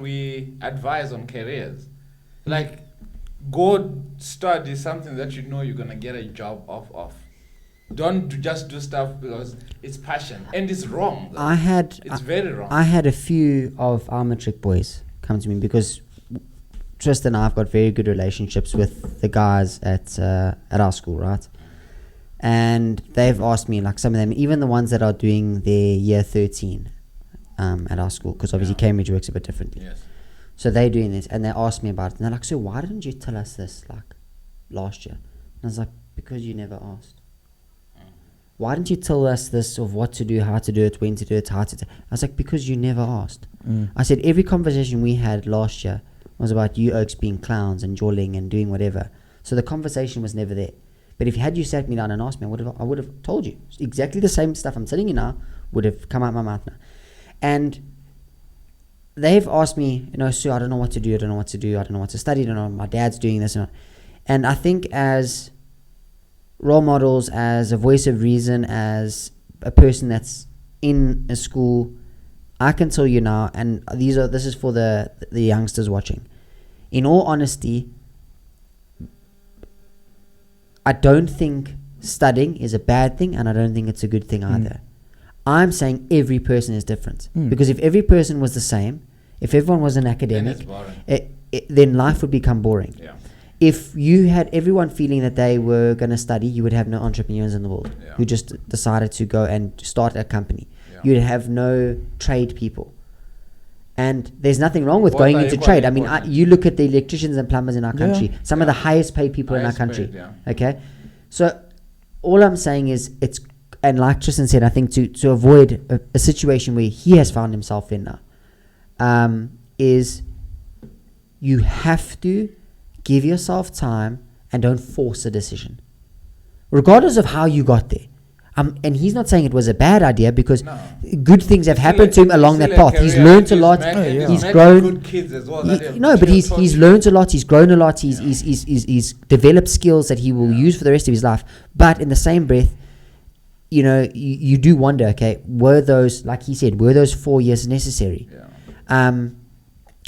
we advise on careers, like go study something that you know you're gonna get a job off of. Don't just do stuff because it's passion, and it's wrong. Though. It's very wrong. I had a few of our matric boys come to me because Tristan and I have got very good relationships with the guys at our school, right? And they've asked me, like some of them, even the ones that are doing their year 13 at our school, because obviously Cambridge works a bit differently. Yes. So they're doing this, and they asked me about it, and they're like, so why didn't you tell us this like last year? And I was like, because you never asked. Why didn't you tell us this of what to do, how to do it, when to do it, how to do it? I was like, because you never asked. I said, every conversation we had last year was about you oaks being clowns and jawling and doing whatever. So the conversation was never there. But if you sat me down and asked me, I would have told you. Exactly the same stuff I'm telling you now would have come out my mouth now. And they've asked me, Sue, I don't know what to do, I don't know what to study, I don't know, my dad's doing this. And I think as role models, as a voice of reason, as a person that's in a school, I can tell you now, and this is for the youngsters watching. In all honesty, I don't think studying is a bad thing, and I don't think it's a good thing either. I'm saying every person is different. Because if every person was the same, if everyone was an academic, then life would become boring. Yeah. If you had everyone feeling that they were going to study, you would have no entrepreneurs in the world who just decided to go and start a company. You'd have no trade people. And there's nothing wrong with going into trade. I mean, you look at the electricians and plumbers in our country, some of the highest paid people in our country. Okay? So all I'm saying is and like Tristan said, I think to avoid a situation where he has found himself in now, is you have to give yourself time and don't force a decision. Regardless of how you got there. And he's not saying it was a bad idea because good things have happened to him along that path. He's learned a lot. He's grown. Good kids as well. But he's learned a lot. He's grown a lot. He's developed skills that he will use for the rest of his life. But in the same breath, you do wonder, okay, were those, like he said, were those 4 years necessary?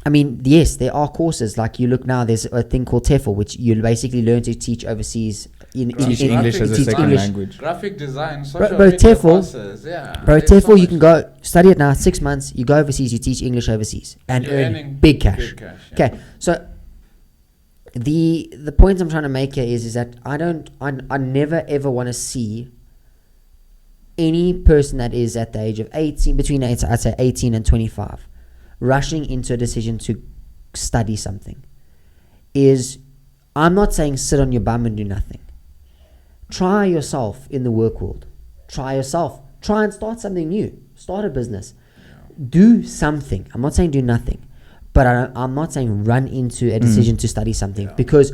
I mean, yes, there are courses. Like you look now, there's a thing called TEFL, which you basically learn to teach overseas. Teach English as a second language. Graphic design, social bro, media TEFL, courses, bro, TEFL, you can go study it now, 6 months, you go overseas, you teach English overseas and earn big cash. Okay, so the point I'm trying to make here is that I never ever want to see any person that is at the age of 18, I'd say 18 and 25, rushing into a decision to study something. I'm not saying sit on your bum and do nothing. Try yourself in the work world. Try yourself. Try and start something new. Start a business. Do something. I'm not saying do nothing. But I'm not saying run into a decision to study something. Because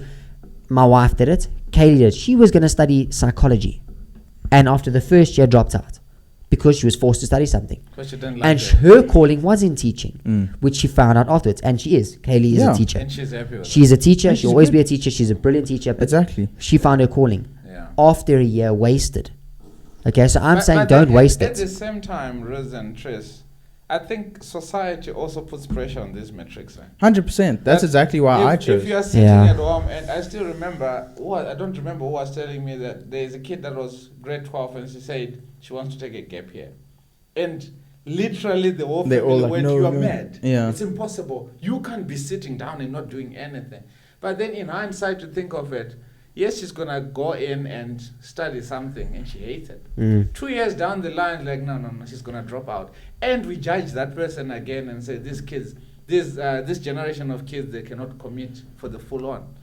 my wife did it. Kaylee did it. She was going to study psychology. And after the first year dropped out. Because she was forced to study something. She didn't like and it. her calling was in teaching. Which she found out afterwards. And she is. Kaylee is a teacher. And she's happy with She's a teacher. And She'll she's always good. be a teacher. She's a brilliant teacher. But Exactly. she found her calling. After a year wasted. Okay, so I'm saying but don't waste at it. the same time, Rose and Tris, I think society also puts pressure on these metrics. 100%. That's exactly why I chose. If you are sitting at home, and I still remember, I don't remember who was telling me that there is a kid that was grade 12 and she said she wants to take a gap year. And literally the whole They're all family like, went, no, you are no. mad. Yeah. It's impossible. You can't be sitting down and not doing anything. But then in hindsight to think of it, yes, she's going to go in and study something and she hates it. 2 years down the line, like, no, she's going to drop out. And we judge that person again and say, these kids, this generation of kids, they cannot commit for the full on.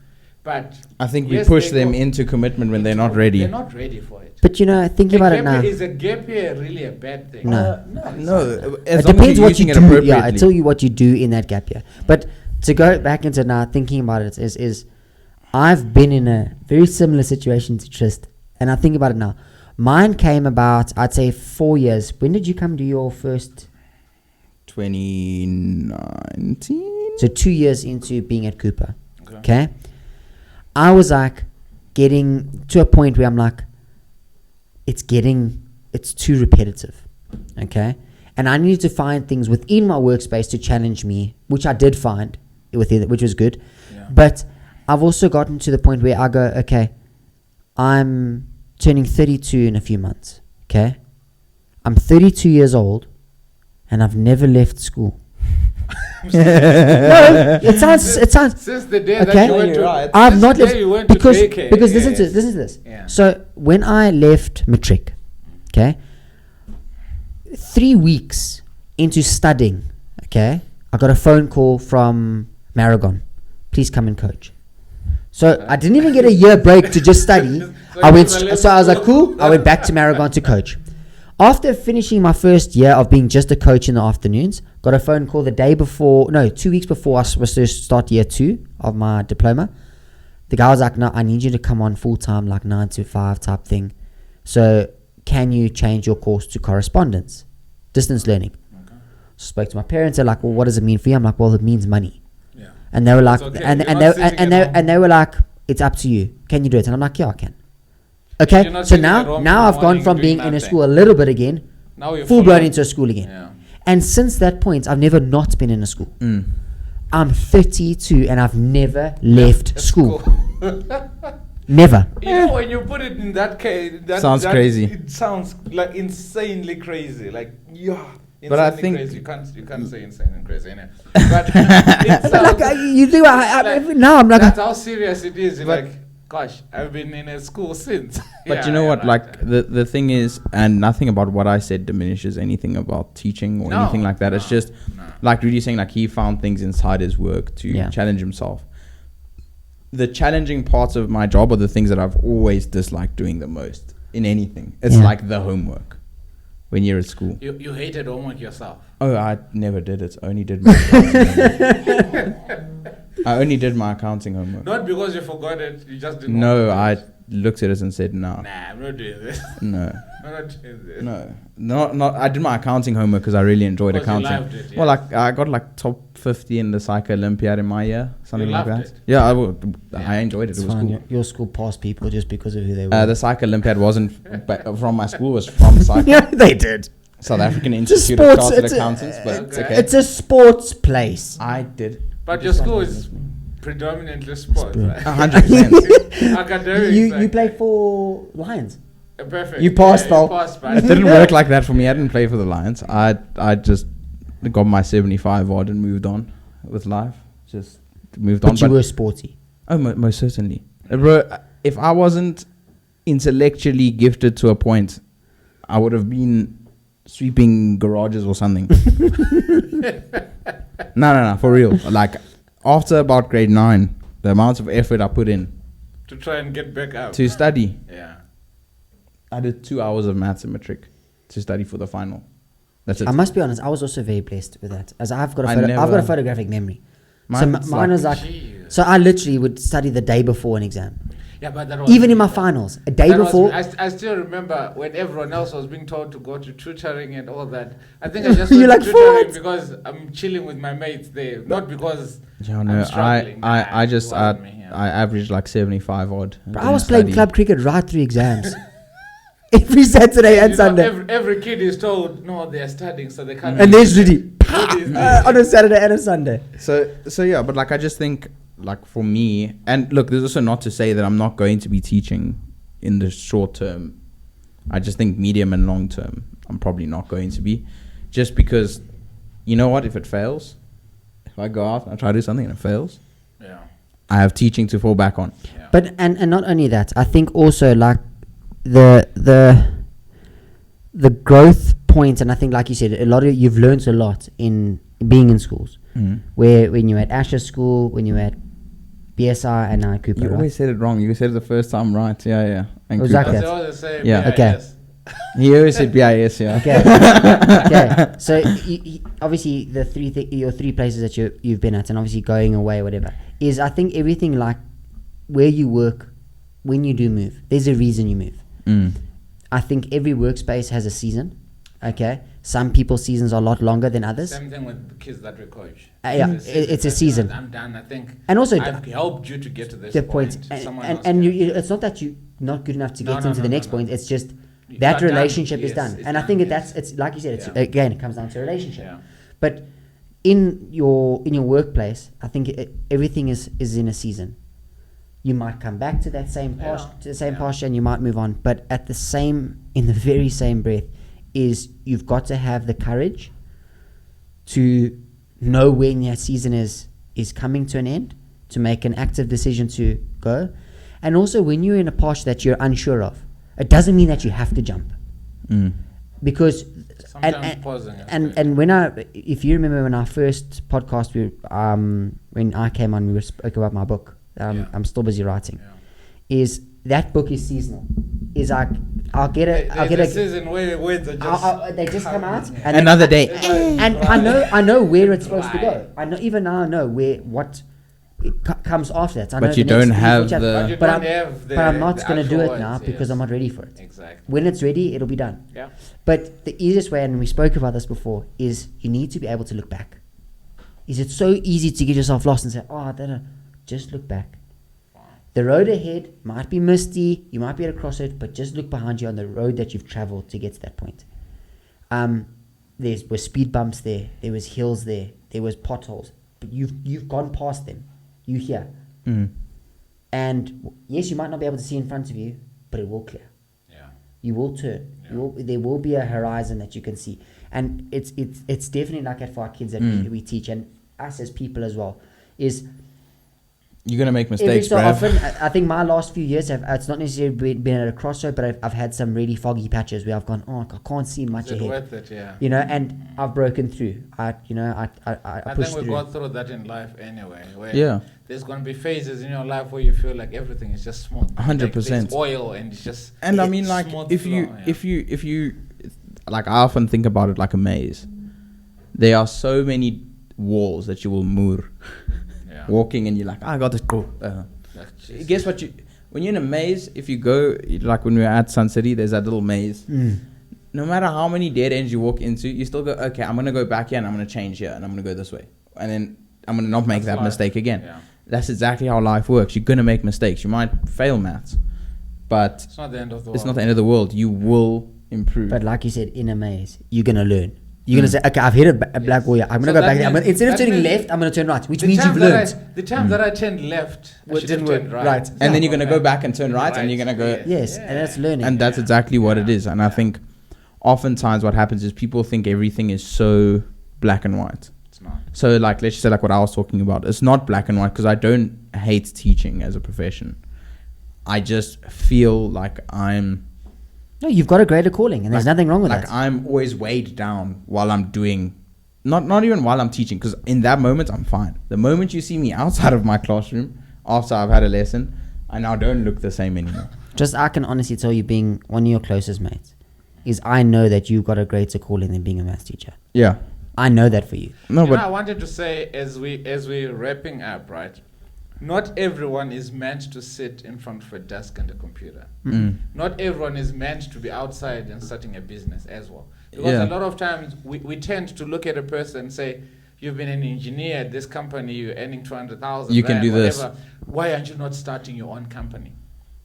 But I think we push them into commitment when they're not ready. They're not ready for it. But thinking about it now. Is a gap year really a bad thing? No. No. It depends what you do. Yeah, I tell you what you do in that gap year. But to go back into now thinking about it is I've been in a very similar situation to Trist, and I think about it now. Mine came about, I'd say, 4 years. When did you come to your first? 2019. So 2 years into being at Cooper. Okay. I was like getting to a point where I'm like, it's too repetitive. Okay. And I needed to find things within my workspace to challenge me, which I did find within it, which was good. Yeah. But I've also gotten to the point where I go, okay, I'm turning 32 in a few months. Okay. I'm 32 years old and I've never left school. No, it sounds. Since the day Okay. that you went to, Right. I've since not the left day you went to because daycare, listen to yes. this. Yeah. So when I left matric, okay, 3 weeks into studying, okay, I got a phone call from Maragon. Please come and coach. So I didn't even get a year break to just study. So I you went. never left So I was like, school. cool. I went back to Maragon to coach. After finishing my first year of being just a coach in the afternoons, got a phone call the day before, no, 2 weeks before I was to start year 2 of my diploma. The guy was like, no, I need you to come on full time, like 9 to 5 type thing. So can you change your course to correspondence, distance learning? Okay. Spoke to my parents. They're like, well, what does it mean for you? I'm like, well, it means money. Yeah. And they were like, okay. and You're and not they sitting and at they home. and they were like, it's up to you. Can you do it? And I'm like, yeah, I can. You're Okay, not so sitting at home in the now I've gone morning from doing being in a nothing. school a little bit again, Now you're full blown full- into a school again. Yeah. And since that point, I've never not been in a school. I'm 32 and I've never left school. Never. You know, when you put it in that case, Sounds crazy. It sounds like insanely crazy. Like, yeah. But I insanely think- crazy. You can't say insane and crazy, innit? But it But like sounds, you do, now I'm like, that's how serious it is. You're like, gosh, I've been in a school since. But Yeah, you know yeah, what? right. Like the thing is, and nothing about what I said diminishes anything about teaching or No, anything like that. It's just like Rudy saying, like he found things inside his work to Yeah. challenge himself. The challenging parts of my job are the things that I've always disliked doing the most in anything. It's Yeah. like the homework when you're at school. You hated homework yourself. Oh, I never did it. Only did my I only did my accounting homework. Not because you forgot it, you just didn't No, want I to do looked at it and said, no, it. Nah, I'm not doing this. no. I'm not doing this. No, I did my accounting homework because I really enjoyed Because you accounting. loved it, Well, yes. like I got like top 50 in the Psycho Olympiad in my year, something You like loved that. it? Yeah, Yeah. I enjoyed it. it's It was fine. cool. Your school passed people just because of who they were. The Psycho Olympiad wasn't from my school; it was from Psycho. yeah, they did. South African It's a Institute of sports. Chartered It's Accountants, but it's okay. It's a sports place. I did But your school is predominantly sports, right? 100%. Academics. You play for Lions. Perfect. You passed, yeah, though. You passed, It didn't work like that for me. I didn't play for the Lions. I just got my 75 odd and moved on with life. Just moved on. But you were sporty. Oh, most certainly. Bro, if I wasn't intellectually gifted to a point, I would have been sweeping garages or something. No, for real. Like, after about grade 9, the amount of effort I put in To try and get back up. to study, Yeah. I did 2 hours of maths and matric to study for the final. That's it. I must be honest. I was also very blessed with that, as I've got a I I've got a never- photographic memory. Mine's Mine was like, Jeez. so I literally would study the day before an exam, Yeah, but that was even in my that- finals, a day that was- before. I still remember when everyone else was being told to go to tutoring and all that. I think I just You're went to like, tutoring "What?" because I'm chilling with my mates there, not because Yeah, I'm no, struggling. Nah, I it just wasn't me, yeah. I averaged like 75 odd. Bro, I was playing club cricket right through exams, every Saturday and You know, Sunday. every kid is told, no, they're studying, so they can't. And there's Rudy Rudy's there. on a Saturday and a Sunday. So yeah, but like I just think like for me, and look, there's also not to say that I'm not going to be teaching in the short term. I just think medium and long term, I'm probably not going to be, just because, you know what? If it fails, if I go out and I try to do something and it fails, Yeah. I have teaching to fall back on. Yeah. But and not only that, I think also like the growth point, and I think like you said, you've learned a lot in being in schools. Where when you were at Asher School, when you were at BSI, and now at Cooper, You right? always said it wrong. You said it the first time right. Yeah. And Was that Cooper. that? That's all they say. Yeah. Okay. BIS. He always said BIS, yeah. Okay. Okay. So obviously your three places that you've been at, and obviously going away, whatever, is I think everything like where you work, when you do move, there's a reason you move. I think every workspace has a season. Okay, some people's seasons are a lot longer than others. Same thing with the kids that we coach. Yeah, it's a season. I'm done. I think. And also, I've helped you to get to this the point. point. Someone And, else and can. it's not that you're not good enough to No, get no, into no, the no, next no. point. It's just You that are done. relationship is Yes, done. it's And I done, think yes. it's like you said. It's Yeah. again, it comes down to a relationship. Yeah. But in your workplace, I think everything is in a season. You might come back to that same posture, and you might move on. But in the very same breath, is you've got to have the courage to know when that season is coming to an end, to make an active decision to go, and also when you're in a posture that you're unsure of, it doesn't mean that you have to jump, because Sometimes pausing is and good. if you remember when our first podcast, when I came on, we spoke about my book. I'm still busy writing. Yeah. Is that book is seasonal? Is like I'll get There's a a season where words are just they just come out Yeah. and Another day. and I know where it's supposed to go. I know even now I know where what comes after that. I But know you the next don't three, have four chapters. the- But you but don't I'm- have the but I'm not the going to do actual it now words, because yes. I'm not ready for it. Exactly. When it's ready, it'll be done. Yeah. But the easiest way, and we spoke about this before, is you need to be able to look back. Is it so easy to get yourself lost and say, "Oh, I don't know," just look back. The road ahead might be misty, you might be at a crossroad, but just look behind you on the road that you've traveled to get to that point. There were speed bumps there was hills there was potholes, but you've gone past them. You here. And yes, you might not be able to see in front of you, but it will clear. Yeah. You will turn. Yeah. There will be a horizon that you can see, and it's definitely like that for our kids that we teach, and us as people as well. Is You're gonna make every mistakes, so bruv. often, I think my last few years it's not necessarily been at a crossroad, but I've had some really foggy patches where I've gone, oh, I can't see much Is it ahead. worth it? Yeah. You know, and I've broken through. I I pushed think we through. go through that in life anyway. Where Yeah. There's going to be phases in your life where you feel like everything is just smooth. 100%. Like oil and it's just. And I it's mean, like, smooth if flow, you, like, I often think about it like a maze. There are so many walls that you will move, Yeah. walking, and you're like, I got this. Go. Like, Jesus. Guess what? When you're in a maze, if you go, like when we were at Sun City, there's that little maze. No matter how many dead ends you walk into, you still go, okay, I'm gonna go back here and I'm gonna change here and I'm gonna go this way, and then I'm gonna not make That's that life. mistake again. Yeah. That's exactly how life works. You're gonna make mistakes. You might fail maths, but It's not the end of the world. it's not the end of the world. You will improve. But like you said, in a maze, you're gonna learn. You're gonna say, okay, I've hit a black wall. I'm gonna So go back there. that means- Instead of that turning means left, I'm gonna turn right, which The means time you've that learned. The time that I turned left, I Well, should didn't have work. turned right. Right. And then you're gonna go back and turn right, and you're gonna go. Right. Yes, and that's learning. And that's Yeah. exactly what it Yeah. is. And I think oftentimes what happens is people think everything is so black and white. It's not. So like, let's just say like what I was talking about. It's not black and white, because I don't hate teaching as a profession. I just feel like No, you've got a greater calling, and there's like- nothing wrong with like that. I'm always weighed down while I'm doing, not even while I'm teaching, because in that moment I'm fine. The moment you see me outside of my classroom after I've had a lesson, I now don't look the same anymore. Just I can honestly tell you, being one of your closest mates, is I know that you've got a greater calling than being a maths teacher. Yeah. I know that for you. No, You know, I but wanted to say as we're wrapping up, right? Not everyone is meant to sit in front of a desk and a computer. Not everyone is meant to be outside and starting a business as well. Because Yeah. a lot of times we tend to look at a person and say, you've been an engineer at this company, you're earning 200,000. You can do this. Why aren't you not starting your own company?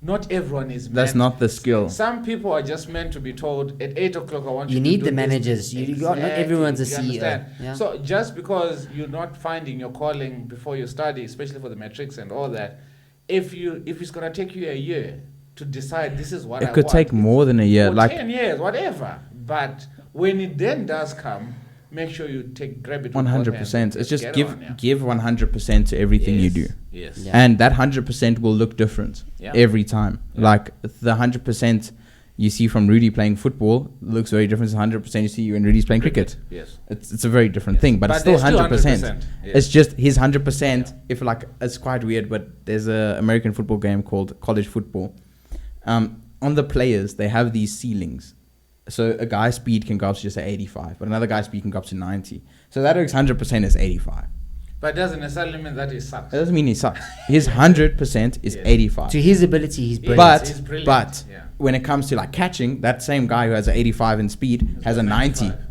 Not everyone is meant. that's not the skill. Some people are just meant to be told at 8 o'clock, I want you You to need do the this, managers. this." You got- not everyone's a you CEO, understand? yeah. So just because you're not finding your calling before you study, especially for the metrics and all that, if it's gonna take you a year to decide this is what I It could want, take more than a year. or Like 10 years, whatever. But when it then does come, make sure you grab it with both hands 100%. and It's just get give on, yeah. give 100% to everything you do. Yes. Yeah. And that 100% will look different Yeah. every time. Yeah. Like the 100% you see from Rudy playing football looks very different to 100% you see when Rudy's playing cricket. Yes. It's a very different Yes. thing, but it's still they're 100%. Yes. It's just his 100%. If like, it's quite weird, but there's a American football game called college football. On the players, they have these ceilings. So a guy's speed can go up to just say 85, but another guy's speed can go up to 90. So that works 100% is 85. But it doesn't necessarily mean that he sucks. It doesn't mean he sucks. His 100% is Yes. 85. To his ability, he's brilliant. But He's brilliant. but Yeah. when it comes to like catching, that same guy who has an 85 in speed has a 90. 95.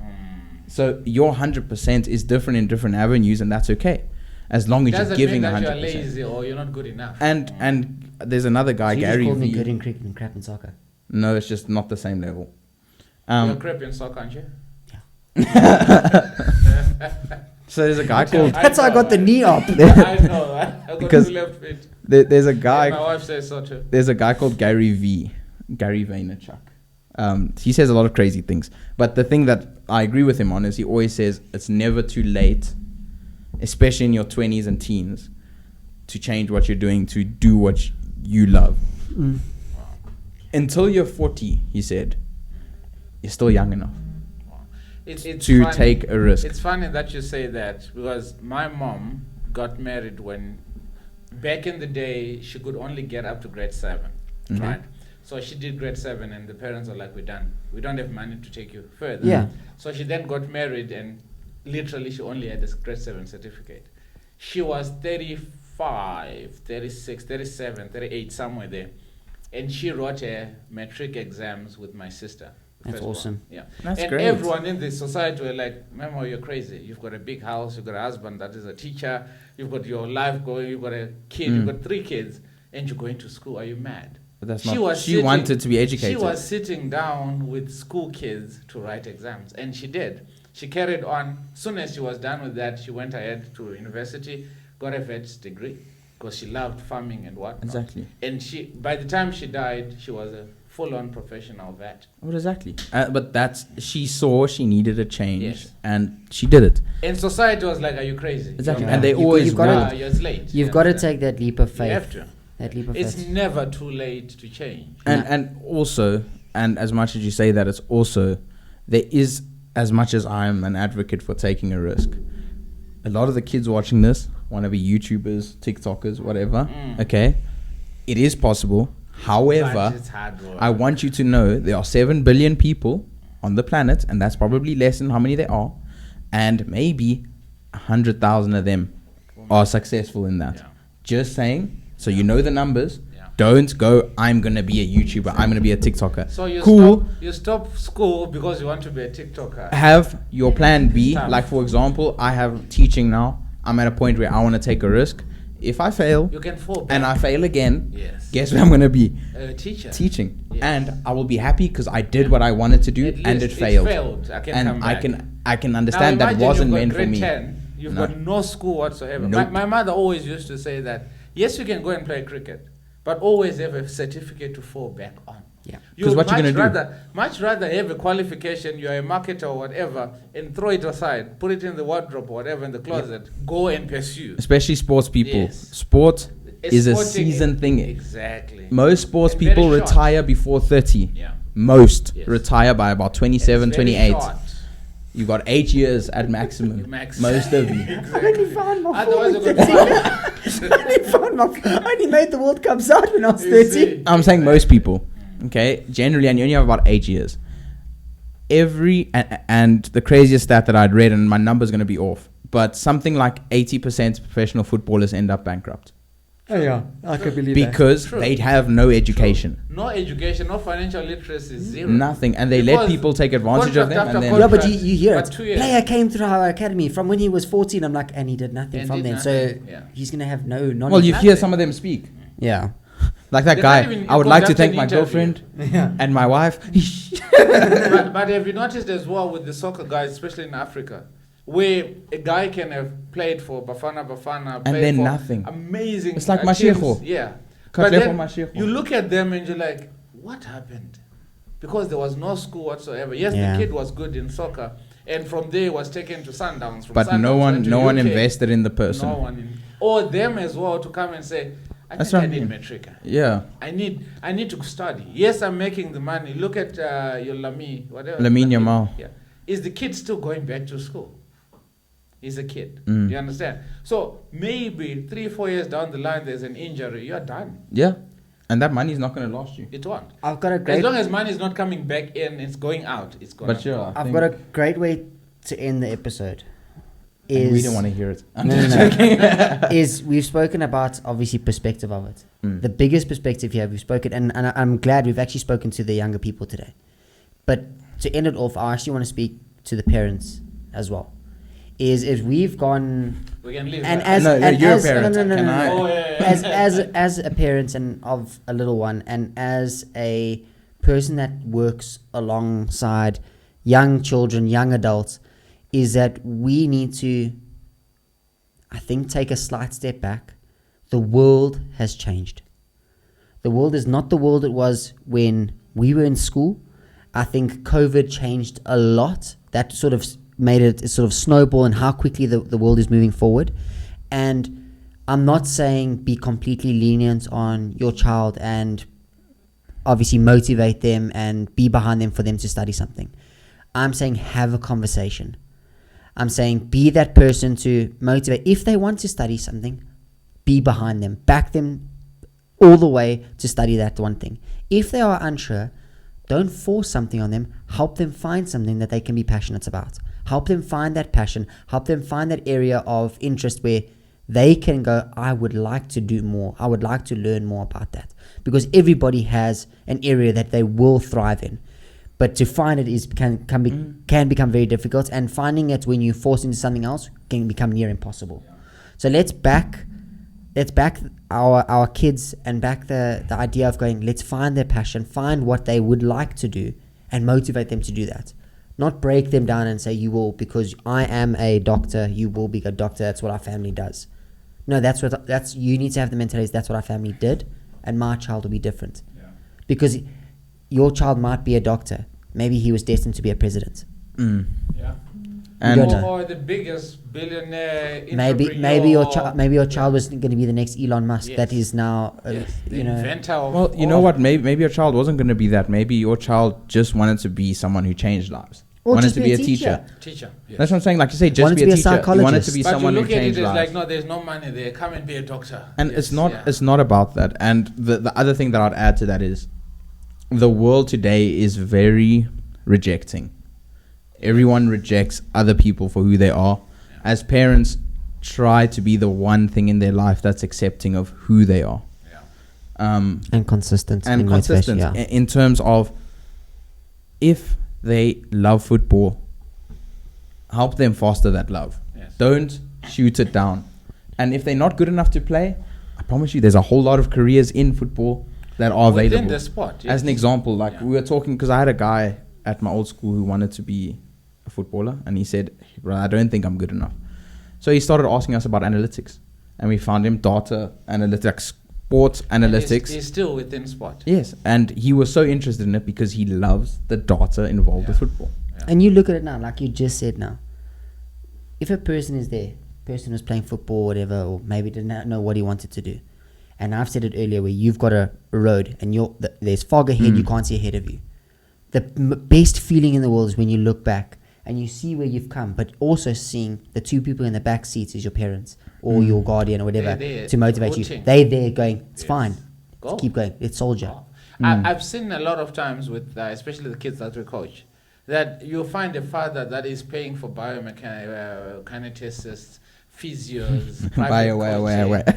So your 100% is different in different avenues, and that's okay, as long as you're Doesn't giving mean that 100%. you're lazy or you're not good enough. And there's another guy, So you just Gary called me V. good in cricket and crap in soccer. No, it's just not the same level. You're crap in soccer, aren't you? So there's a guy called That's how I got the knee up. I know. I got Because two left feet. there's a And my guy wife says so too. there's a guy called Gary Vaynerchuk. He says a lot of crazy things, but the thing that I agree with him on is he always says it's never too late, especially in your 20s and teens, to change what you're doing, to do what you love. Mm. Until you're 40, he said, you're still young enough It's to funny. take a risk. It's funny that you say that because my mom got married when, back in the day, she could only get up to grade 7, Mhm. right? So she did grade 7, and the parents were like, "We're done. We don't have money to take you further." Yeah. So she then got married, and literally she only had this grade 7 certificate. She was 35, 36, 37, 38, somewhere there, and she wrote her matric exams with my sister. the That's first one. awesome. Yeah. That's And great. everyone in this society were like, Memo, you're crazy. You've got a big house, you've got a husband that is a teacher, you've got your life going, you've got a kid, you've got 3 kids, and you're going to school. Are you mad? But that's She not. was She sitting- wanted to be educated. She was sitting down with school kids to write exams, and she did. She carried on. Soon as she was done with that, she went ahead to university, got a vet's degree, because she loved farming and whatnot. Exactly. And she, by the time she died, she was a full-on professional vet. What exactly? But that's she saw she needed a change, Yes. and she did it. And society was like, "Are you crazy? Exactly. You're And they mad. always you've gotta- will. You're late." You've You got to understand? take that leap of You faith. have to. That leap of It's faith. never too late to change. And also, and as much as you say that, it's also there is, as much as I'm an advocate for taking a risk, a lot of the kids watching this want to be YouTubers, TikTokers, whatever. Okay, it is possible. However, But it's hard work. I want you to know there are 7 billion people on the planet, and that's probably less than how many there are, and maybe 100,000 of them are successful in that. Yeah. Just saying, so you know the numbers. Yeah. Don't go, I'm going to be a YouTuber, I'm going to be a TikToker. So you Cool. stop school because you want to be a TikToker. Have your plan B. Tough. Like, for example, I have teaching now. I'm at a point where I want to take a risk. If I fail You can fall back. and I fail again, Yes. guess where I'm going to be? A teacher. Teaching. Yes. And I will be happy because I did what I wanted to do At and least it failed. I can come And I back. can understand now, that imagine wasn't you've got meant for grade me. 10, you've No. got no school whatsoever. Nope. My mother always used to say that, yes, you can go and play cricket, but always have a certificate to fall back on. Yeah. You 'Cause would what you gonna do? much rather have a qualification, you're a marketer or whatever, and throw it aside, put it in the wardrobe or whatever in the closet, go and pursue. Especially sports people. Yes. Sport is a Sporting- season thing. Exactly. Most sports And very people short. retire before 30. Yeah. Most Yes. retire by about 27, It's very 28. short. You got 8 years at maximum. Most of you. Otherwise, you're going to I only made the World Cups out when I was You 30. see. I'm saying most people. Okay, generally, and you only have about 8 years. And the craziest stat that I'd read, and my number's going to be off, but something like 80% of professional footballers end up bankrupt Oh yeah, I could believe because True. they have no education, No education, no financial literacy, zero. nothing, and they let Because people take advantage of them. contract And after then Yeah, but you, contract, you hear but it. 2 years. Player came through our academy from when he was 14. I'm like, and he did nothing And from did then. nothing, So yeah. he's gonna have no knowledge. well, you hear Nothing. some of them speak, yeah. like that They're guy. not even I would like to conducting thank my interview. girlfriend Yeah. and my wife. but have you noticed as well with the soccer guys, especially in Africa, where a guy can have played for Bafana, played then for nothing. amazing It's like teams. Mashego. Yeah. Katlego But then Mashego. you look at them and you're like, what happened? Because there was no school whatsoever. Yes, Yeah. the kid was good in soccer, and from there he was taken to Sundowns. From But Sundowns no went to one UK. invested in the person. No one. Or them as well to come and say, That's think what I I need mean. matric. Yeah, I need to study. Yes, I'm making the money. Look at your whatever. Lamine Yamal. Yeah. Is the kid still going back to school? He's a kid. Mm. You understand? So maybe 3-4 years down the line, there's an injury. You're done. yeah, and that money is not going to last you. It won't. I've got a As great. long as money is not coming back in, it's going out. It's going. But yeah, I I've think- got a great way to end the episode. is we didn't want to hear it. no. Is we've spoken about obviously perspective of it. The biggest perspective here we've spoken, and I'm glad we've actually spoken to the younger people today. But to end it off, I actually want to speak to the parents as well. Is if we've gone We can leave. and that. as No, and you're a as, parent. no, Can I- Oh, yeah. as a parent and of a little one, and as a person that works alongside young children, young adults, is that we need to, I think, take a slight step back. The world has changed. The world is not the world it was when we were in school. I think COVID changed a lot. That sort of made it sort of snowball and how quickly the world is moving forward. And I'm not saying be completely lenient on your child and obviously motivate them and be behind them for them to study something. I'm saying have a conversation. I'm saying be that person to motivate. If they want to study something, be behind them. Back them all the way to study that one thing. If they are unsure, don't force something on them. Help them find something that they can be passionate about. Help them find that passion. Help them find that area of interest where they can go, I would like to do more. I would like to learn more about that. Because everybody has an area that they will thrive in. But to find it can become very difficult. And finding it when you force into something else can become near impossible. So let's back our kids and back the idea of going, let's find their passion, find what they would like to do and motivate them to do that. Not break them down and say, you will, because I am a doctor, you will be a doctor, that's what our family does. No, you need to have the mentality, that's what our family did, and my child will be different. Yeah. Because your child might be a doctor, maybe he was destined to be a president. Yeah. And don't know. Or the biggest billionaire. Maybe entrepreneur. your child was going to be the next Elon Musk. Yes. That is now, Yes, the you know. inventor of well, you know what? Maybe your child wasn't going to be that. Maybe your child just wanted to be someone who changed lives. Or wanted just to be be a a teacher. teacher. Yes. That's what I'm saying. Like you say, just Wanted be to a be a teacher. You wanted psychologist. to be But you someone who look at it changed as lives. like, no, there's no money there. Come and be a doctor. And Yes, it's not yeah. it's not about that. And the other thing that I'd add to that is the world today is very rejecting. Everyone rejects other people for who they are. As parents, try to be the one thing in their life that's accepting of who they are. Yeah. And consistent. And in motivation, consistent yeah. in terms of if they love football, help them foster that love. Yes. Don't shoot it down. And if they're not good enough to play, I promise you there's a whole lot of careers in football that are Within available. the sport. Yes. As an example, like Yeah. we were talking, because I had a guy at my old school who wanted to be a footballer, and he said, bro, I don't think I'm good enough. So he started asking us about analytics, and we found him data analytics, sports And analytics. He's still within sport. Yes, and he was so interested in it because he loves the data involved with football. And you look at it now, like you just said now. If a person is there, person was playing football, whatever, or maybe did not know what he wanted to do. And I've said it earlier, where you've got a road and there's fog ahead, you can't see ahead of you. The best feeling in the world is when you look back and you see where you've come, but also seeing the two people in the back seats is your parents or your guardian or whatever They're there to motivate you. rooting. They're there going, it's Yes. fine. Go. Let's keep going. Let's soldier. Wow. I've seen a lot of times with, especially the kids that we coach, that you'll find a father that is paying for biomechanicsts, physios, private coaching.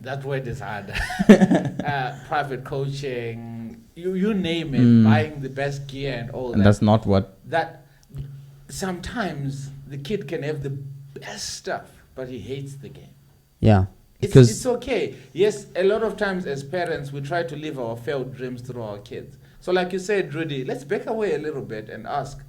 That word is hard. Private coaching, you name it, buying the best gear and all And that. that's not what... That sometimes the kid can have the best stuff, but he hates the game. Yeah. It's okay. Yes, a lot of times as parents, we try to live our failed dreams through our kids. So like you said, Rudy, let's back away a little bit and ask,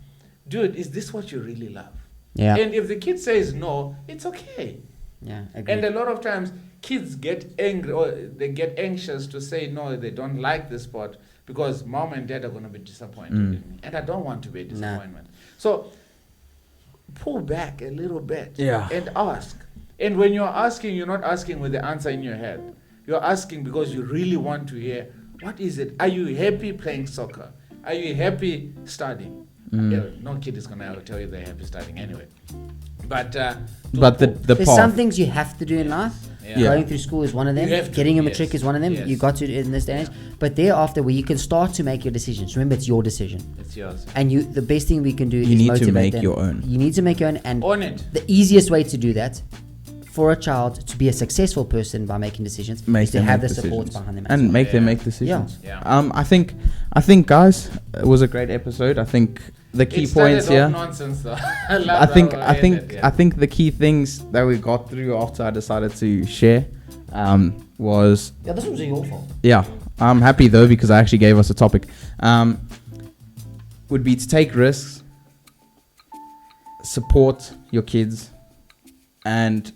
dude, is this what you really love? Yeah. And if the kid says no, it's okay. Yeah. Agree. And a lot of times, kids get angry or they get anxious to say no, they don't like the sport because mom and dad are going to be disappointed in me. And I don't want to be a disappointment. So pull back a little bit and ask. And when you're asking, you're not asking with the answer in your head. You're asking because you really want to hear, what is it? Are you happy playing soccer? Are you happy studying? Yeah, no kid is going to tell you they're happy studying anyway. But But the There's path... some things you have to do in life, Yeah. Going through school is one of them. You have to, Getting a yes. matric is one of them. Yes. You got to in this day and age. But thereafter, where you can start to make your decisions. Remember, it's your decision. It's yours. And the best thing we can do is You need to motivate make them. your own. You need to make your own. And Own it. the easiest way to do that for a child to be a successful person by making decisions Make is to them have make the support decisions. behind them. as And well. make them Yeah. make decisions. Yeah. I think, guys, it was a great episode. I think the key It started points off here. nonsense though. I think the key things that we got through after I decided to share was Yeah, this was your fault. yeah. I'm happy though because I actually gave us a topic. Would be to take risks, support your kids, and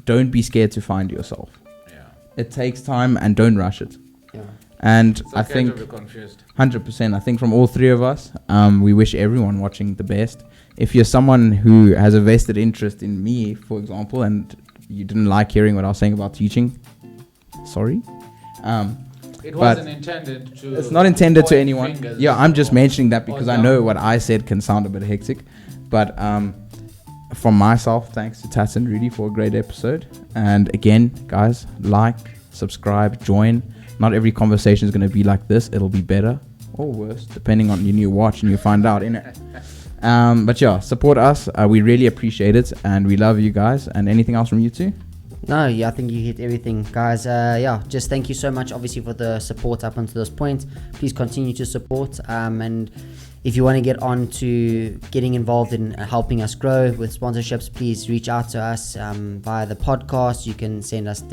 don't be scared to find yourself. Yeah. It takes time and don't rush it. Yeah. And It's I okay think to be confused. 100%. I think from all three of us, we wish everyone watching the best. If you're someone who has a vested interest in me, for example, and you didn't like hearing what I was saying about teaching, sorry. It But wasn't intended to. It's not intended to point anyone. fingers Yeah, I'm just or- mentioning that or because I know down. what I said can sound a bit hectic. But from myself, thanks to Tats and Rudy for a great episode. And again, guys, like, subscribe, join. Not every conversation is going to be like this. It'll be better or worse, depending on your new watch and you find out, innit? But yeah, support us. We really appreciate it. And we love you guys. And anything else from you two? No, yeah, I think you hit everything, guys. Yeah, just thank you so much, obviously, for the support up until this point. Please continue to support. And if you want to get on to getting involved in helping us grow with sponsorships, please reach out to us via the podcast. You can send us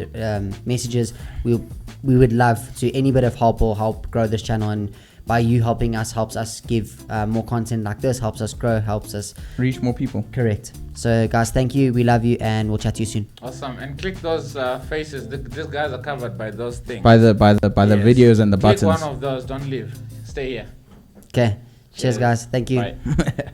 messages. We would love to any bit of help or help grow this channel. And by you helping us, helps us give more content like this, helps us grow, helps us Reach more people. correct. So, guys, thank you. We love you, and we'll chat to you soon. Awesome. And click those faces. These guys are covered by those things. By the Yes. videos and the Click buttons. one of those. Don't leave. Stay here. Okay. Cheers. Cheers, guys. Thank you. Bye.